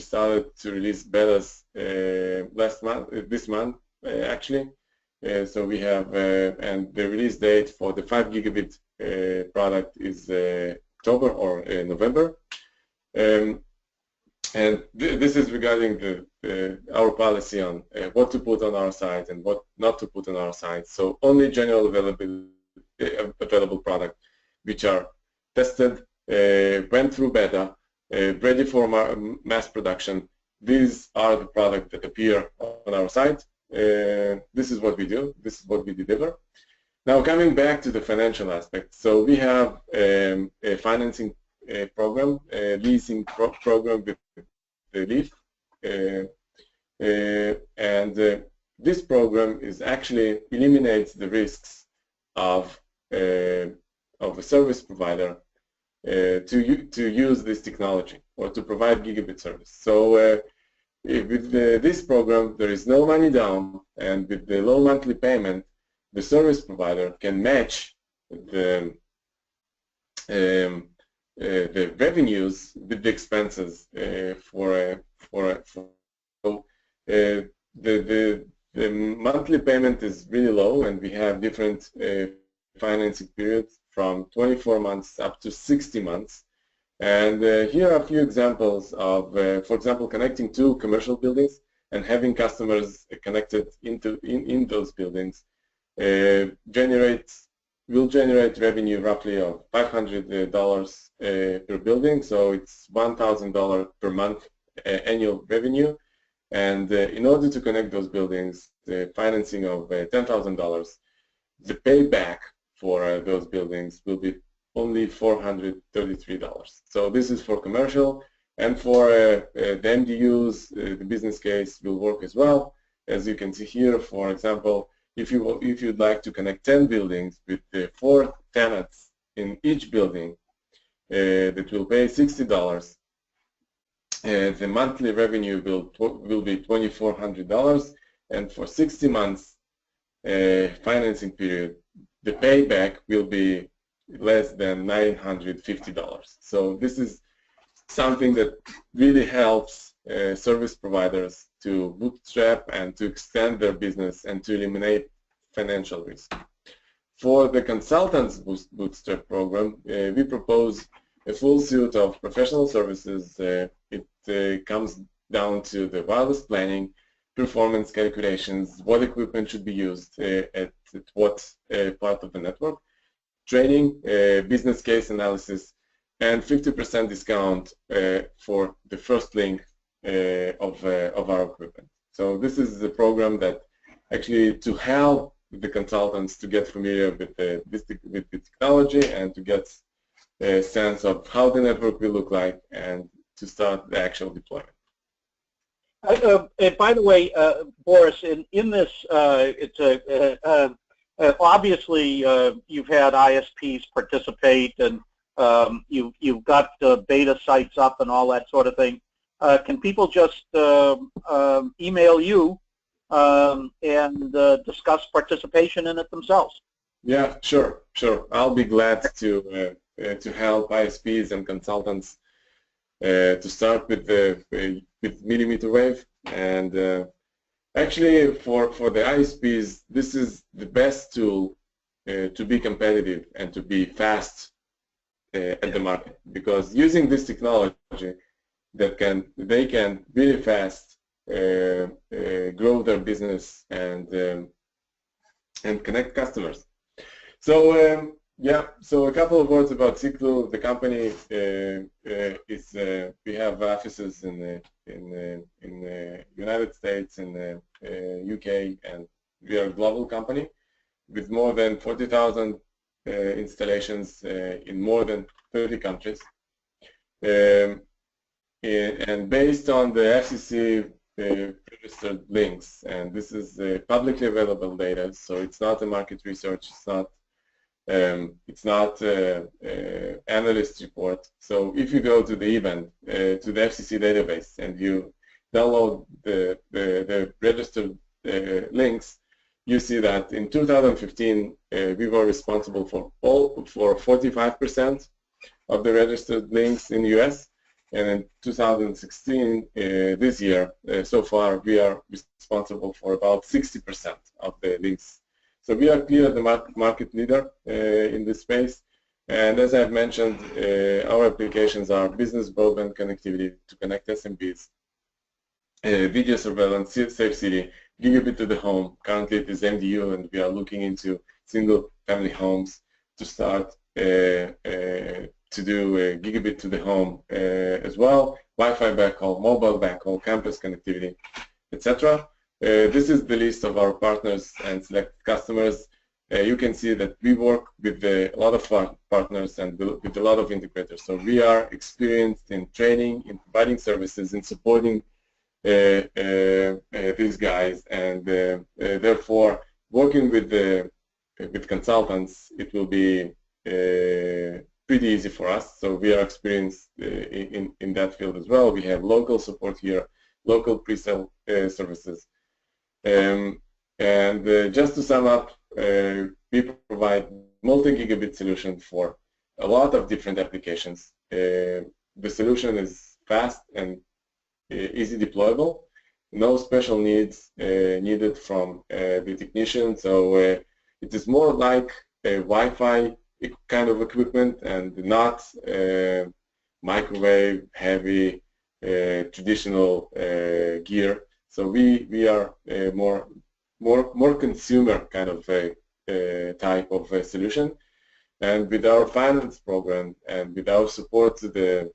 started to release betas this month actually. So we have, and the release date for the 5 gigabit product is October or November. And this is regarding our policy on what to put on our site and what not to put on our site. So only general available product, which are tested, went through beta, ready for mass production. These are the products that appear on our site. This is what we do. This is what we deliver. Now, coming back to the financial aspect, so we have a financing program, a leasing program with the Leaf, and this program is actually eliminates the risks of a service provider to use this technology or to provide gigabit service. So with this program, there is no money down, and with the low monthly payment, the service provider can match the revenues with the expenses the monthly payment is really low, and we have different financing periods from 24 months up to 60 months. And here are a few examples of, for example, connecting 2 commercial buildings and having customers connected in those buildings will generate revenue roughly of $500 per building, so it's $1,000 per month annual revenue. And in order to connect those buildings, the financing of $10,000, the payback for those buildings will be only $433. So this is for commercial, and for the MDUs, the business case will work as well. As you can see here, for example, if you'd like to connect 10 buildings with 4 tenants in each building, that will pay $60. The monthly revenue will be $2,400, and for 60 months financing period, the payback will be less than $950. So this is something that really helps service providers to bootstrap and to extend their business and to eliminate financial risk. For the consultants bootstrap program, we propose a full suite of professional services. It comes down to the wireless planning, performance calculations, what equipment should be used at what part of the network, training, business case analysis, and 50% discount for the first link of our equipment. So this is the program that actually to help the consultants to get familiar with the technology and to get a sense of how the network will look like and to start the actual deployment. And by the way, Boris, in this, obviously you've had ISPs participate, and you've got beta sites up and all that sort of thing. Can people just email you and discuss participation in it themselves? Yeah, sure. I'll be glad to help ISPs and consultants to start with mmWave, and actually for the ISPs, this is the best tool to be competitive and to be fast at the market, because using this technology they can really fast grow their business and connect customers. So so a couple of words about Siklu. The company we have offices in the United States, in the UK, and we are a global company with more than 40,000 installations in more than 30 countries. And based on the FCC registered links, and this is publicly available data, so it's not a market research, it's not analyst report. So if you go to the event, to the FCC database, and you download the registered links, you see that in 2015 we were responsible for 45% of the registered links in the US, and in 2016, this year, so far, we are responsible for about 60% of the links. So we are clearly the market leader in this space. And as I've mentioned, our applications are business broadband connectivity to connect SMBs, video surveillance, safe city, gigabit to the home. Currently it is MDU, and we are looking into single family homes to start to do gigabit to the home as well, Wi-Fi backhaul, mobile backhaul, campus connectivity, etc. This is the list of our partners and select customers. You can see that we work with a lot of partners and with a lot of integrators. So we are experienced in training, in providing services, in supporting these guys, and therefore working with consultants, it will be pretty easy for us. So we are experienced in that field as well. We have local support here, local pre-sale services. And just to sum up, we provide multi-gigabit solution for a lot of different applications. The solution is fast and easy deployable. No special needs needed from the technician. So it is more like a Wi-Fi kind of equipment and not microwave heavy traditional gear. So we are more consumer kind of type of solution. And with our finance program and with our support to the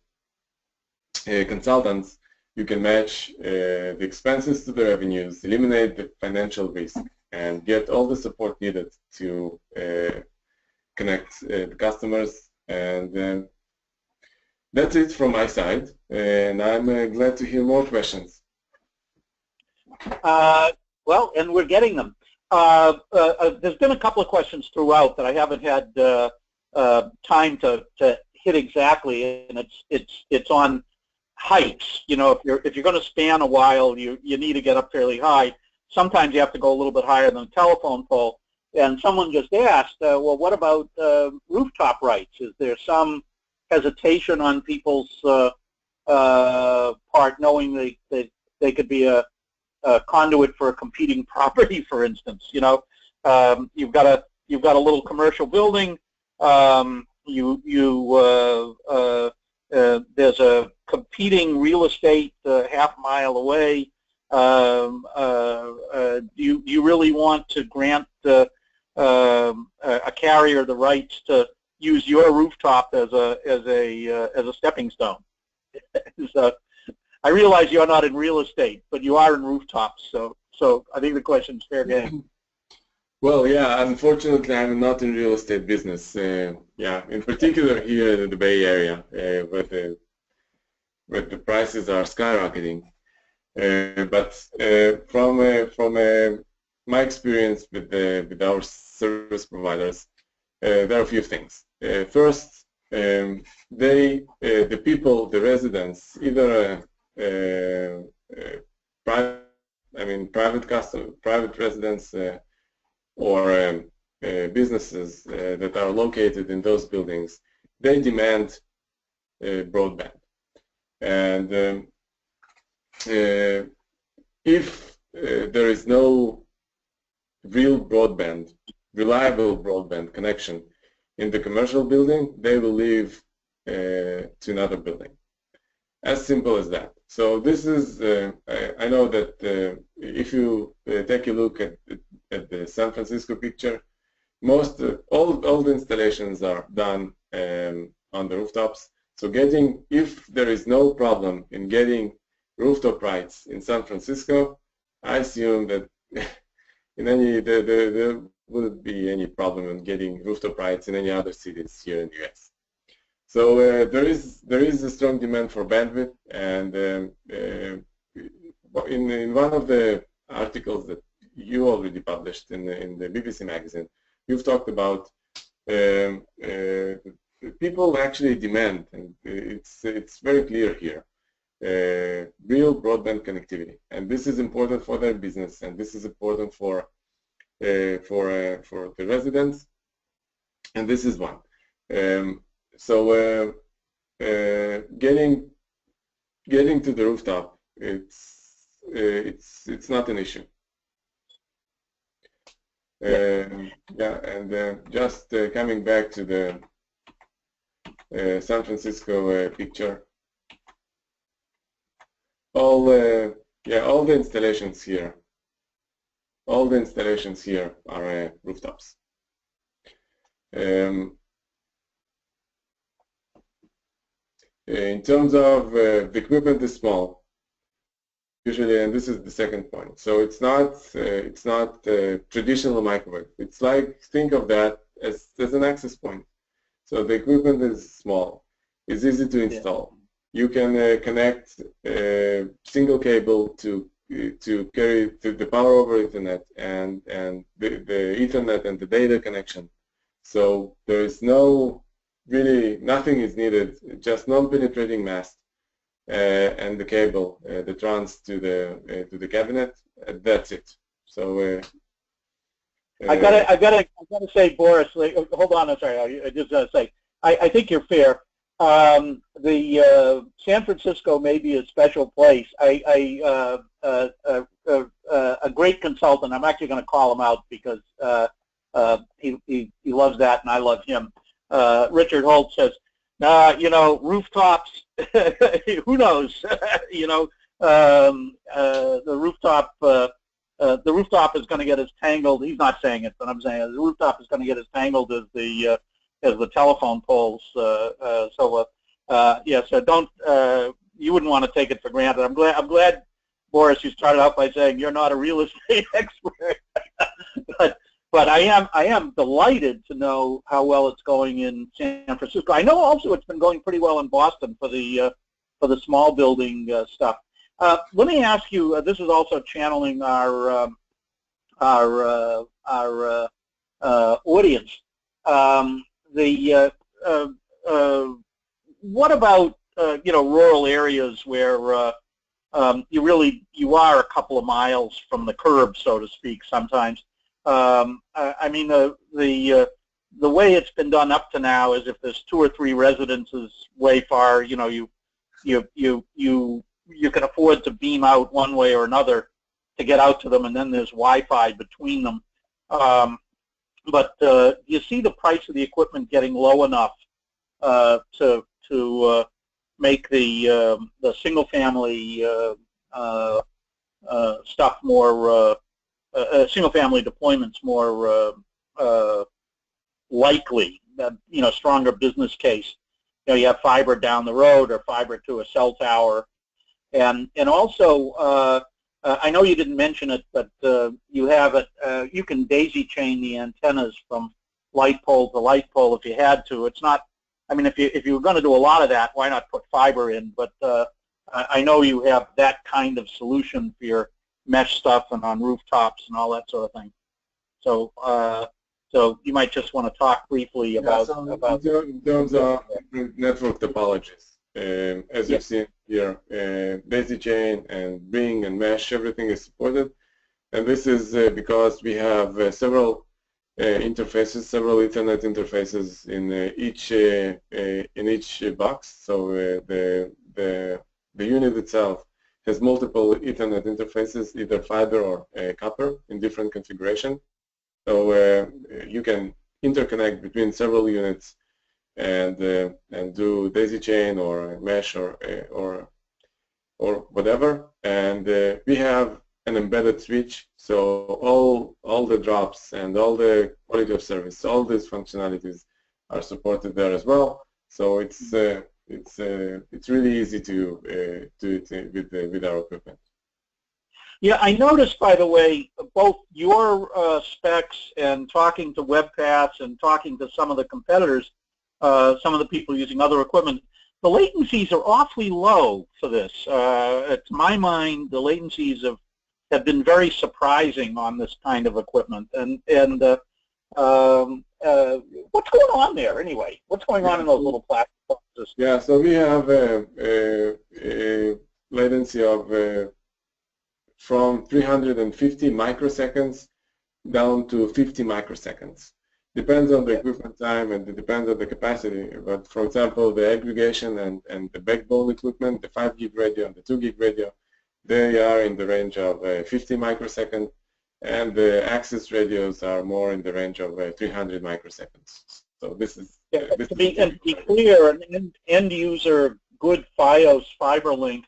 consultants, you can match the expenses to the revenues, eliminate the financial risk, and get all the support needed to connect the customers. And that's it from my side, and I'm glad to hear more questions. Well, and we're getting them. There's been a couple of questions throughout that I haven't had time to hit exactly, and it's on heights. You know, if you're going to span a while, you need to get up fairly high. Sometimes you have to go a little bit higher than a telephone pole. And someone just asked, well, what about rooftop rights? Is there some hesitation on people's part, knowing that they could be a conduit for a competing property, for instance? You know, you've got a little commercial building. There's a competing real estate half mile away. Do you really want to grant a carrier the rights to use your rooftop as a stepping stone? So I realize you're not in real estate, but you are in rooftops. So I think the question's fair game. Well, yeah, unfortunately, I'm not in real estate business. Yeah, in particular here in the Bay Area, where the prices are skyrocketing. But from my experience with our service providers, there are a few things. First, the people, the residents, either private residents or businesses that are located in those buildings, they demand broadband. And if there is no reliable broadband connection in the commercial building, they will leave to another building. As simple as that. So this is, I know that if you take a look at the San Francisco picture, all the installations are done on the rooftops. So if there is no problem in getting rooftop rights in San Francisco, I assume that there wouldn't be any problem in getting rooftop rights in any other cities here in the US. So there is a strong demand for bandwidth, and in one of the articles that you already published in the BBC magazine, you've talked about people actually demand, and it's very clear here, real broadband connectivity, and this is important for their business, and this is important for the residents, and this is one. So getting to the rooftop, it's not an issue. Yeah, and just coming back to the San Francisco picture, all the installations here are rooftops. In terms of the equipment is small usually, and this is the second point. So it's not traditional microwave. It's like, think of that as an access point. So the equipment is small. It's easy to install. You can connect a single cable to carry the power over Ethernet and the Ethernet and the data connection. So there is nothing is needed, just non-penetrating mast and the cable that runs to the cabinet. That's it. So I gotta say, Boris. Hold on, I'm sorry. I just gotta say, I think you're fair. The San Francisco may be a special place. A great consultant. I'm actually going to call him out because he loves that, and I love him. Richard Holt says, you know, rooftops. Who knows? You know, the rooftop is going to get as tangled. He's not saying it, but I'm saying the rooftop is going to get as tangled as the telephone poles. Yes, don't. You wouldn't want to take it for granted. I'm glad, Boris, you started out by saying you're not a real estate expert, but I am delighted to know how well it's going in San Francisco. I know also it's been going pretty well in Boston for the small building stuff. Let me ask you. This is also channeling our audience. What about rural areas where you are a couple of miles from the curb, so to speak, sometimes? I mean, the way it's been done up to now is if there's 2 or 3 residences way far, you can afford to beam out one way or another to get out to them, and then there's Wi-Fi between them. But you see the price of the equipment getting low enough to make the single-family stuff more, single-family deployments more likely. Stronger business case. You have fiber down the road or fiber to a cell tower, and also I know you didn't mention it, but you have it. You can daisy chain the antennas from light pole to light pole if you had to. It's not. I mean, if you were going to do a lot of that, why not put fiber in? But I know you have that kind of solution for your mesh stuff and on rooftops and all that sort of thing. So so you might just want to talk briefly about in terms of network topologies. As you've seen here, daisy chain and ring and mesh, everything is supported, and this is because we have several interfaces, several Ethernet interfaces in each box. So the unit itself has multiple Ethernet interfaces, either fiber or copper, in different configuration. So you can interconnect between several units and do daisy chain or mesh or whatever. And we have an embedded switch, so all the drops and all the quality of service, all these functionalities are supported there as well. So it's really easy to do it with our equipment. Yeah, I noticed, by the way, both your specs and talking to WebPass and talking to some of the competitors, some of the people using other equipment, the latencies are awfully low for this. To my mind, the latencies have been very surprising on this kind of equipment. And what's going on there anyway? What's going on in those little platforms? Yeah, so we have a latency of from 350 microseconds down to 50 microseconds. Depends on the equipment time and it depends on the capacity. But for example, the aggregation and the backbone equipment, the 5 gig radio and the 2 gig radio, they are in the range of 50 microseconds, and the access radios are more in the range of 300 microseconds. So this is to be clear, an end user good FiOS fiber link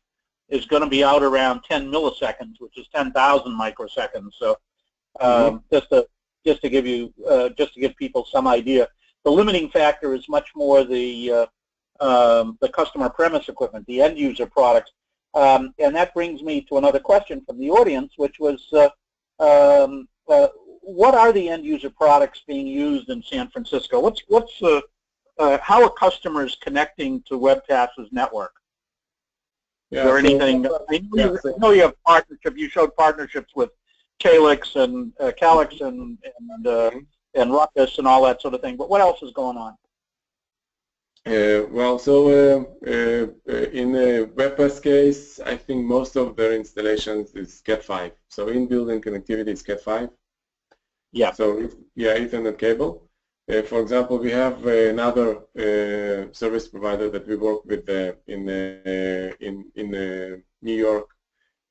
is going to be out around 10 milliseconds, which is 10,000 microseconds. So just to give people some idea, the limiting factor is much more the customer premise equipment, the end user products, and that brings me to another question from the audience, which was what are the end user products being used in San Francisco? How are customers connecting to WebPass's network? Yeah, is there anything? I know you have partnership. You showed partnerships with Calix and and Ruckus and all that sort of thing. But what else is going on? Well, so in the WebPass case, I think most of their installations is Cat5. So in-building connectivity is Cat5. Yeah. So yeah, Ethernet cable. For example, we have another service provider that we work with in New York,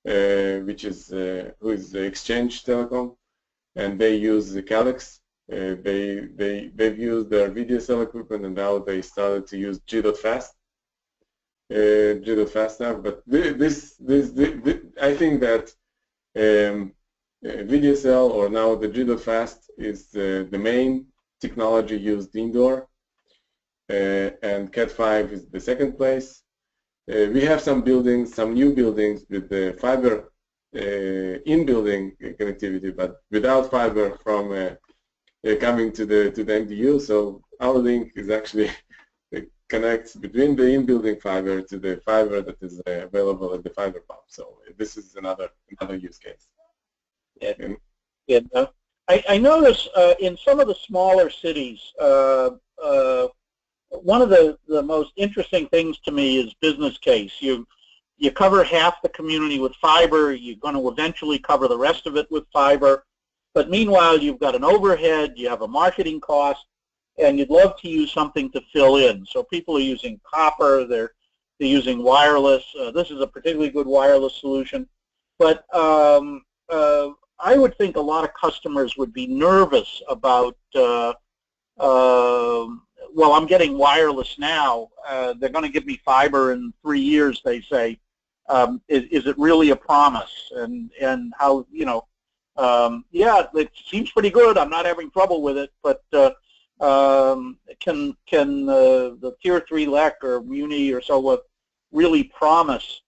which is who is Exchange Telecom, and they use the Calix. They've used their VDSL equipment, and now they started to use G.fast. G.fast now, but this I think that VDSL, or now the G.fast, is the main technology used indoor, and Cat5 is the second place. We have some buildings, some new buildings with the fiber in-building connectivity, but without fiber from coming to the MDU. So our link is actually connects between the in-building fiber to the fiber that is available at the fiber pump. So this is another use case. Yeah. And I notice in some of the smaller cities, one of the most interesting things to me is business case. You cover half the community with fiber. You're going to eventually cover the rest of it with fiber. But meanwhile, you've got an overhead, you have a marketing cost, and you'd love to use something to fill in. So people are using copper, they're using wireless. This is a particularly good wireless solution. But I would think a lot of customers would be nervous about, well, I'm getting wireless now. They're going to give me fiber in 3 years, they say. Is it really a promise? And how, you know, yeah, it seems pretty good. I'm not having trouble with it, but can the Tier 3 LEC or Muni or so what really promise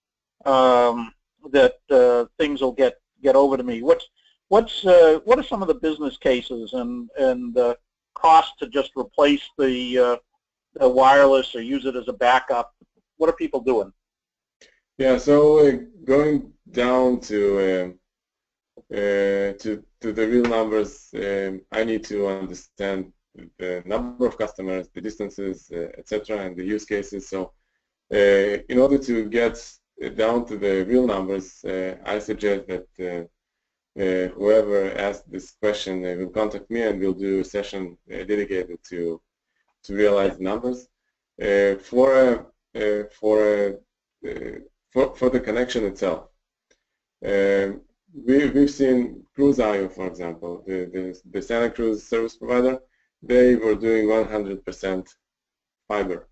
that things will get over to me? What are some of the business cases and cost to just replace the wireless or use it as a backup? What are people doing? Yeah, so going down to the real numbers, I need to understand the number of customers, the distances, etc., and the use cases. So in order to get down to the real numbers, I suggest that whoever asked this question will contact me, and we'll do a session dedicated to realize the numbers. For the connection itself, we've seen Cruise.io, for example, the Santa Cruz service provider. They were doing 100% fiber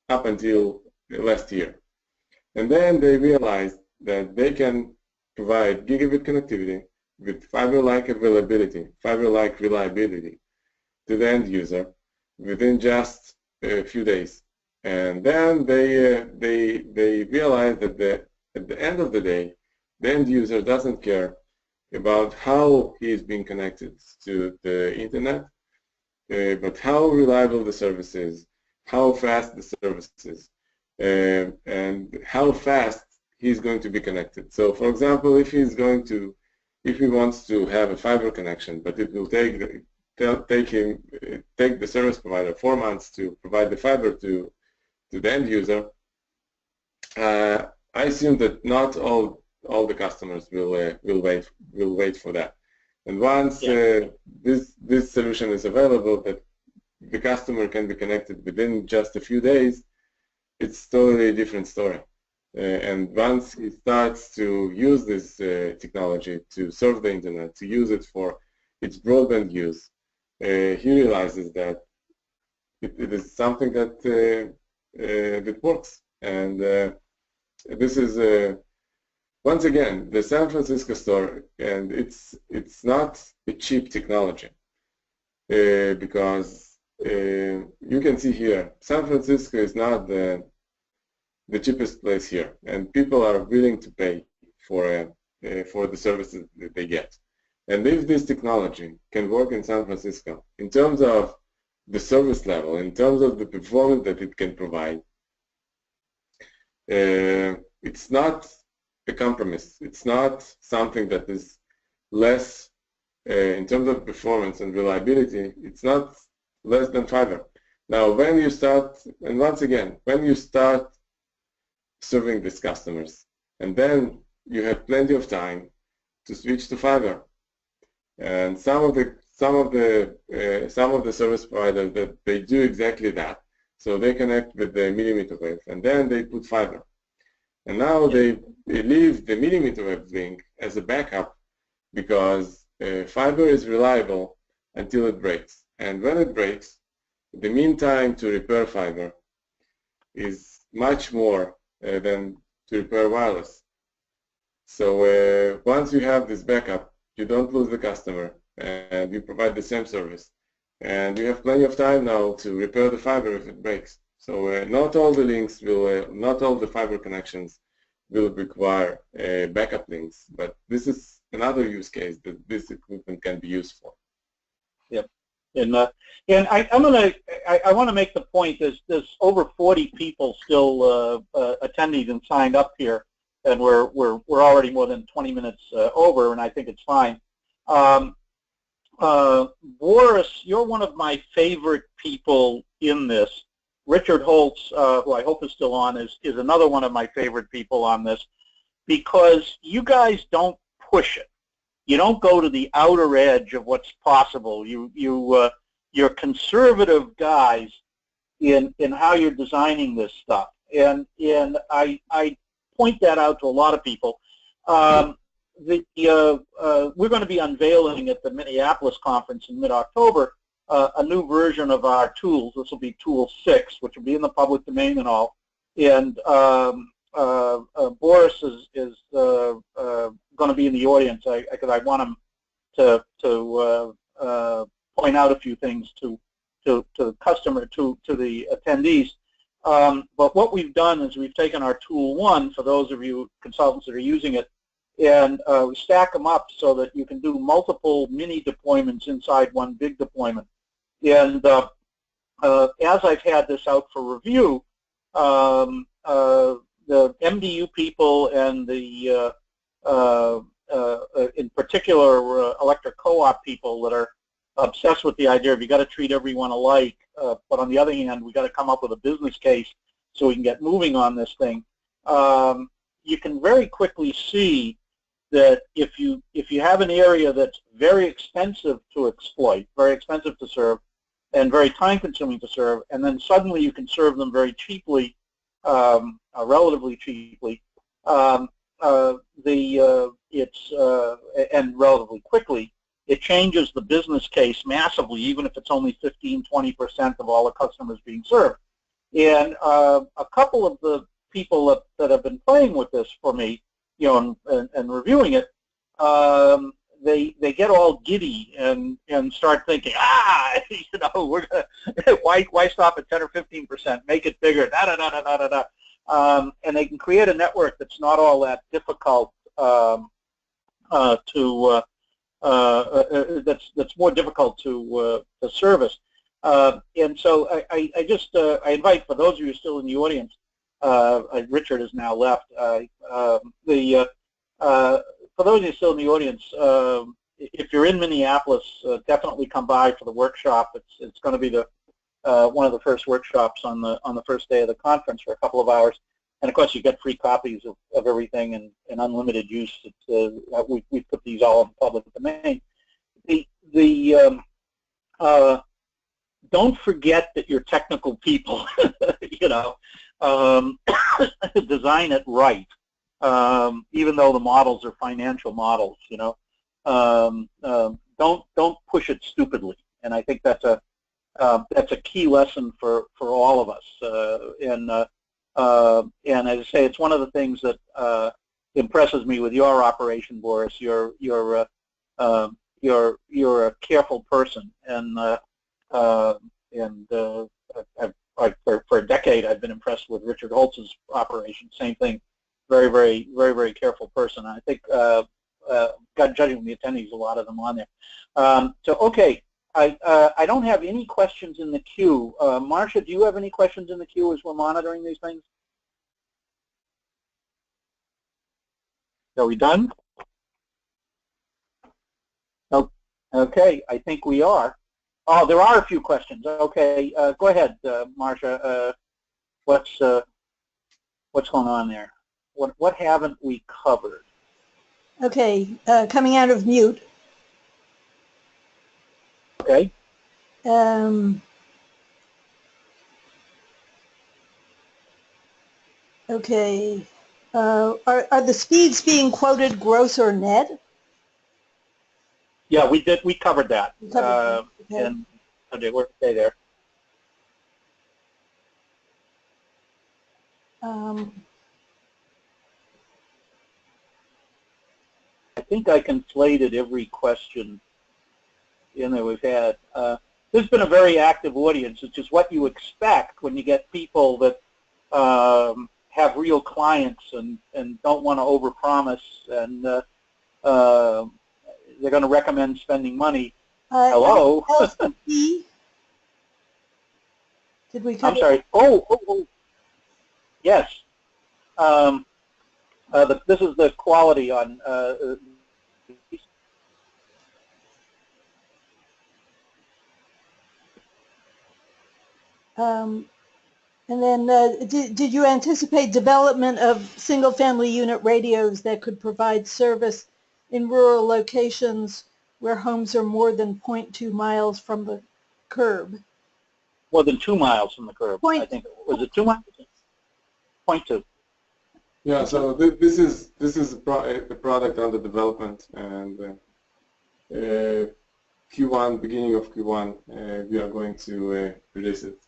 up until last year, and then they realized that they can provide gigabit connectivity with fiber-like availability, fiber-like reliability to the end user within just a few days. And then they realized that at the end of the day, the end user doesn't care about how he is being connected to the internet, but how reliable the service is, how fast the service is, and how fast he's going to be connected. So, for example, if he wants to have a fiber connection, but it will take the service provider 4 months to provide the fiber to the end user, I assume that not all the customers will wait for that. And once this solution is available, that the customer can be connected within just a few days, it's totally a different story. And once he starts to use this technology to serve the internet, to use it for its broadband use, he realizes that it is something that works. And this is once again the San Francisco story, and it's not a cheap technology because you can see here San Francisco is not the cheapest place here, and people are willing to pay for the services that they get. And if this technology can work in San Francisco in terms of the service level, in terms of the performance that it can provide, it's not a compromise. It's not something that is less in terms of performance and reliability. It's not less than fiber. Now, when you start, and once again, when you start serving these customers, and then you have plenty of time to switch to fiber. And some of the service providers that they do exactly that. So they connect with the mmWave, and then they put fiber. And now they leave the mmWave link as a backup because fiber is reliable until it breaks. And when it breaks, the mean time to repair fiber is much more than to repair wireless. So once you have this backup, you don't lose the customer, and you provide the same service. And you have plenty of time now to repair the fiber if it breaks. So not all the links will, not all the fiber connections will require backup links, but this is another use case that this equipment can be used for. Yep. And I want to make the point there's over 40 people still attending and signed up here, and we're already more than 20 minutes over, and I think it's fine. Boris, you're one of my favorite people in this. Richard Holtz, who I hope is still on, is another one of my favorite people on this, because you guys don't push it. You don't go to the outer edge of what's possible. You're conservative guys in how you're designing this stuff, and I point that out to a lot of people. We're going to be unveiling at the Minneapolis conference in mid-October a new version of our tools. This will be Tool 6, which will be in the public domain and all. And Boris is going to be in the audience because I want him to point out a few things to the customer, to the attendees. But what we've done is we've taken our Tool 1, for those of you consultants that are using it, and we stack them up so that you can do multiple mini deployments inside one big deployment. And as I've had this out for review, the MDU people and the, in particular, electric co-op people that are obsessed with the idea of you got to treat everyone alike, but on the other hand, we got to come up with a business case so we can get moving on this thing. You can very quickly see that if you have an area that's very expensive to exploit, very expensive to serve, and very time-consuming to serve, and then suddenly you can serve them very cheaply, relatively cheaply, and relatively quickly, it changes the business case massively, even if it's only 15–20% of all the customers being served. And a couple of the people that have been playing with this for me, you know, and reviewing it, they get all giddy and start thinking, you know, we're gonna, why stop at 10 or 15%? Make it bigger, da da da da da da da. And they can create a network that's not all that difficult that's more difficult to service. And so I just I invite, for those of you still in the audience, Richard has now left. For those of you still in the audience, if you're in Minneapolis, definitely come by for the workshop. It's going to be the one of the first workshops on the first day of the conference for a couple of hours. And of course, you get free copies of everything and unlimited use. We put these all in public domain. Don't forget that you're technical people. You know, design it right. Even though the models are financial models, you know, don't push it stupidly. And I think that's a key lesson for all of us. And as I say, it's one of the things that impresses me with your operation, Boris. You're a careful person, and for a decade I've been impressed with Richard Holtz's operation. Same thing. Very, very, very, very careful person. I think, judging from the attendees, a lot of them on there. So, okay, I don't have any questions in the queue. Marcia, do you have any questions in the queue as we're monitoring these things? Are we done? Oh, okay, I think we are. Oh, there are a few questions. Okay, go ahead, Marcia. What's going on there? What haven't we covered? Okay, coming out of mute. Okay. Okay. Are the speeds being quoted gross or net? Yeah, we did. We covered that. Okay. And okay, we're okay there. I think I conflated every question in that we've had. There's been a very active audience, which is what you expect when you get people that have real clients and don't want to overpromise, and they're going to recommend spending money. Hello? Did we cover? I'm sorry. Oh. Yes. This is the quality on. And then did you anticipate development of single-family unit radios that could provide service in rural locations where homes are more than 0.2 miles from the curb? More than 2 miles from the curb, I think. Was it 2 miles? 0.2. Yeah, so this is a product under development, and Q1, beginning of Q1, we are going to release it.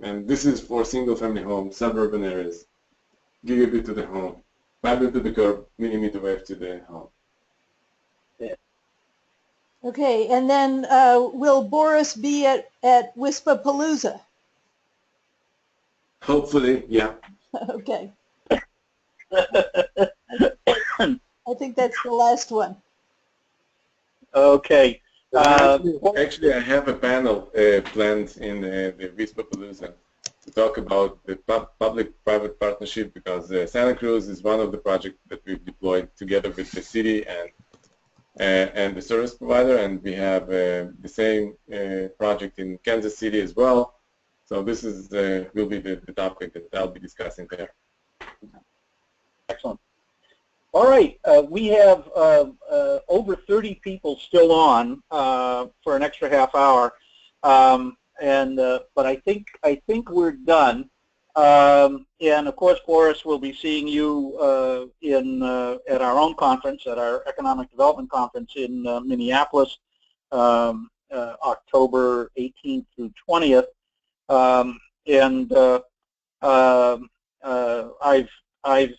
And this is for single-family homes, suburban areas, gigabit to the home, fiber to the curb, mmWave to the home. Yeah. Okay, and then will Boris be at Wispapalooza? Hopefully, yeah. Okay. I think that's the last one. Okay. Actually, I have a panel planned in the Wispapalooza to talk about the public-private partnership, because Santa Cruz is one of the projects that we've deployed together with the city and the service provider, and we have the same project in Kansas City as well. So this is will be the topic that I'll be discussing there. Excellent. All right, we have over 30 people still on for an extra half hour, but I think we're done. And of course, Boris, will be seeing you at our own conference, at our Economic Development Conference in Minneapolis, October 18th through 20th. I've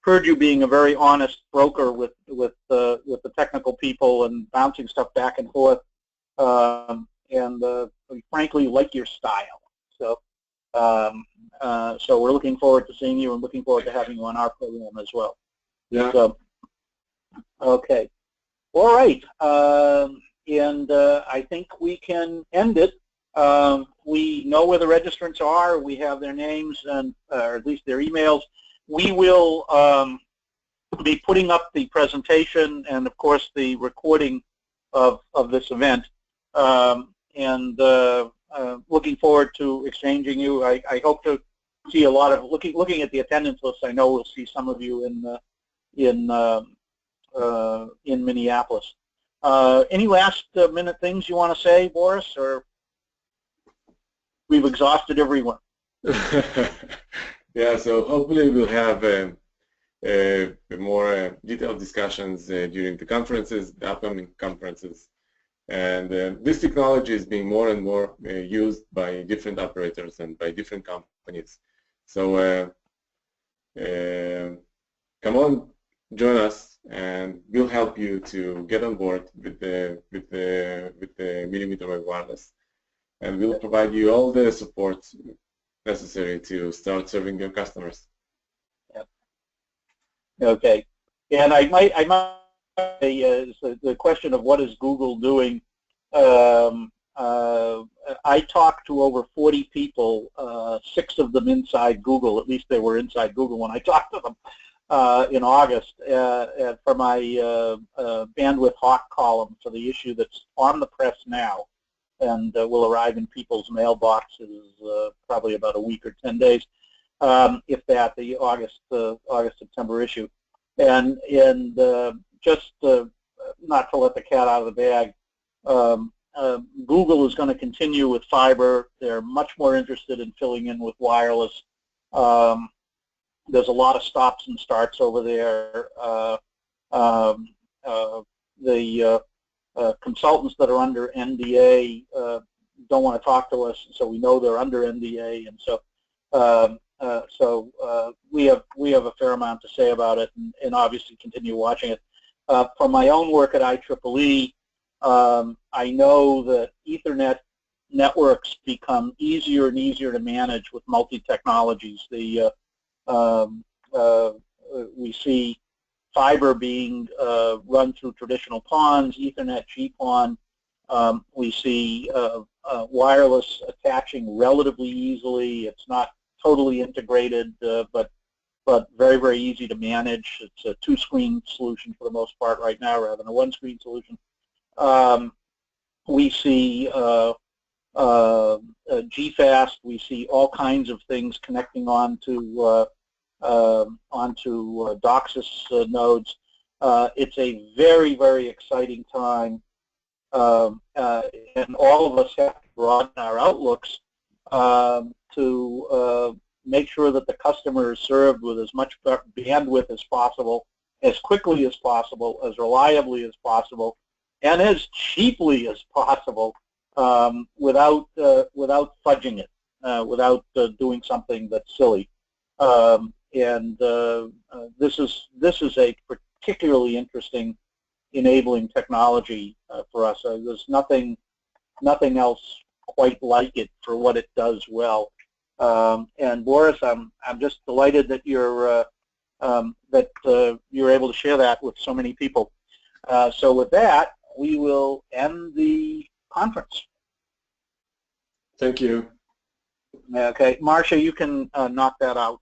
heard you being a very honest broker with the technical people and bouncing stuff back and forth, and we frankly like your style. So so we're looking forward to seeing you and looking forward to having you on our program as well. Yeah. So, okay. All right. And I think we can end it. We know where the registrants are. We have their names and or at least their emails. We will be putting up the presentation and, of course, the recording of this event. Looking forward to exchanging you. I hope to see a lot of looking at the attendance list. I know we'll see some of you in Minneapolis. Any last minute things you want to say, Boris, or we've exhausted everyone? Yeah, so hopefully we'll have more detailed discussions during the conferences, the upcoming conferences. And this technology is being more and more used by different operators and by different companies. So come on, join us, and we'll help you to get on board with the mmWave wireless, and we'll provide you all the support necessary to start serving your customers. Yep. Okay. And I might say the question of what is Google doing. I talked to over 40 people, 6 of them inside Google. At least they were inside Google when I talked to them in August for my Bandwidth Hawk column for the issue that's on the press now and will arrive in people's mailboxes probably about a week or 10 days, if that, the August-September issue. And just not to let the cat out of the bag, Google is going to continue with fiber. They're much more interested in filling in with wireless. There's a lot of stops and starts over there. The consultants that are under NDA don't want to talk to us, so we know they're under NDA, and so we have a fair amount to say about it, and obviously continue watching it. For my own work at IEEE, I know that Ethernet networks become easier and easier to manage with multi-technologies. We see fiber being run through traditional PONs, Ethernet GPON. We see wireless attaching relatively easily. It's not totally integrated, but very, very easy to manage. It's a 2-screen solution for the most part right now rather than a 1-screen solution. We see GFast. We see all kinds of things connecting onto DOCSIS nodes. It's a very, very exciting time, and all of us have to broaden our outlooks to make sure that the customer is served with as much bandwidth as possible, as quickly as possible, as reliably as possible, and as cheaply as possible, without fudging it, without doing something that's silly. This is a particularly interesting enabling technology for us. There's nothing else quite like it for what it does well. And Boris, I'm just delighted that you're able to share that with so many people. So with that, we will end the conference. Thank you. Okay, Marcia, you can knock that out.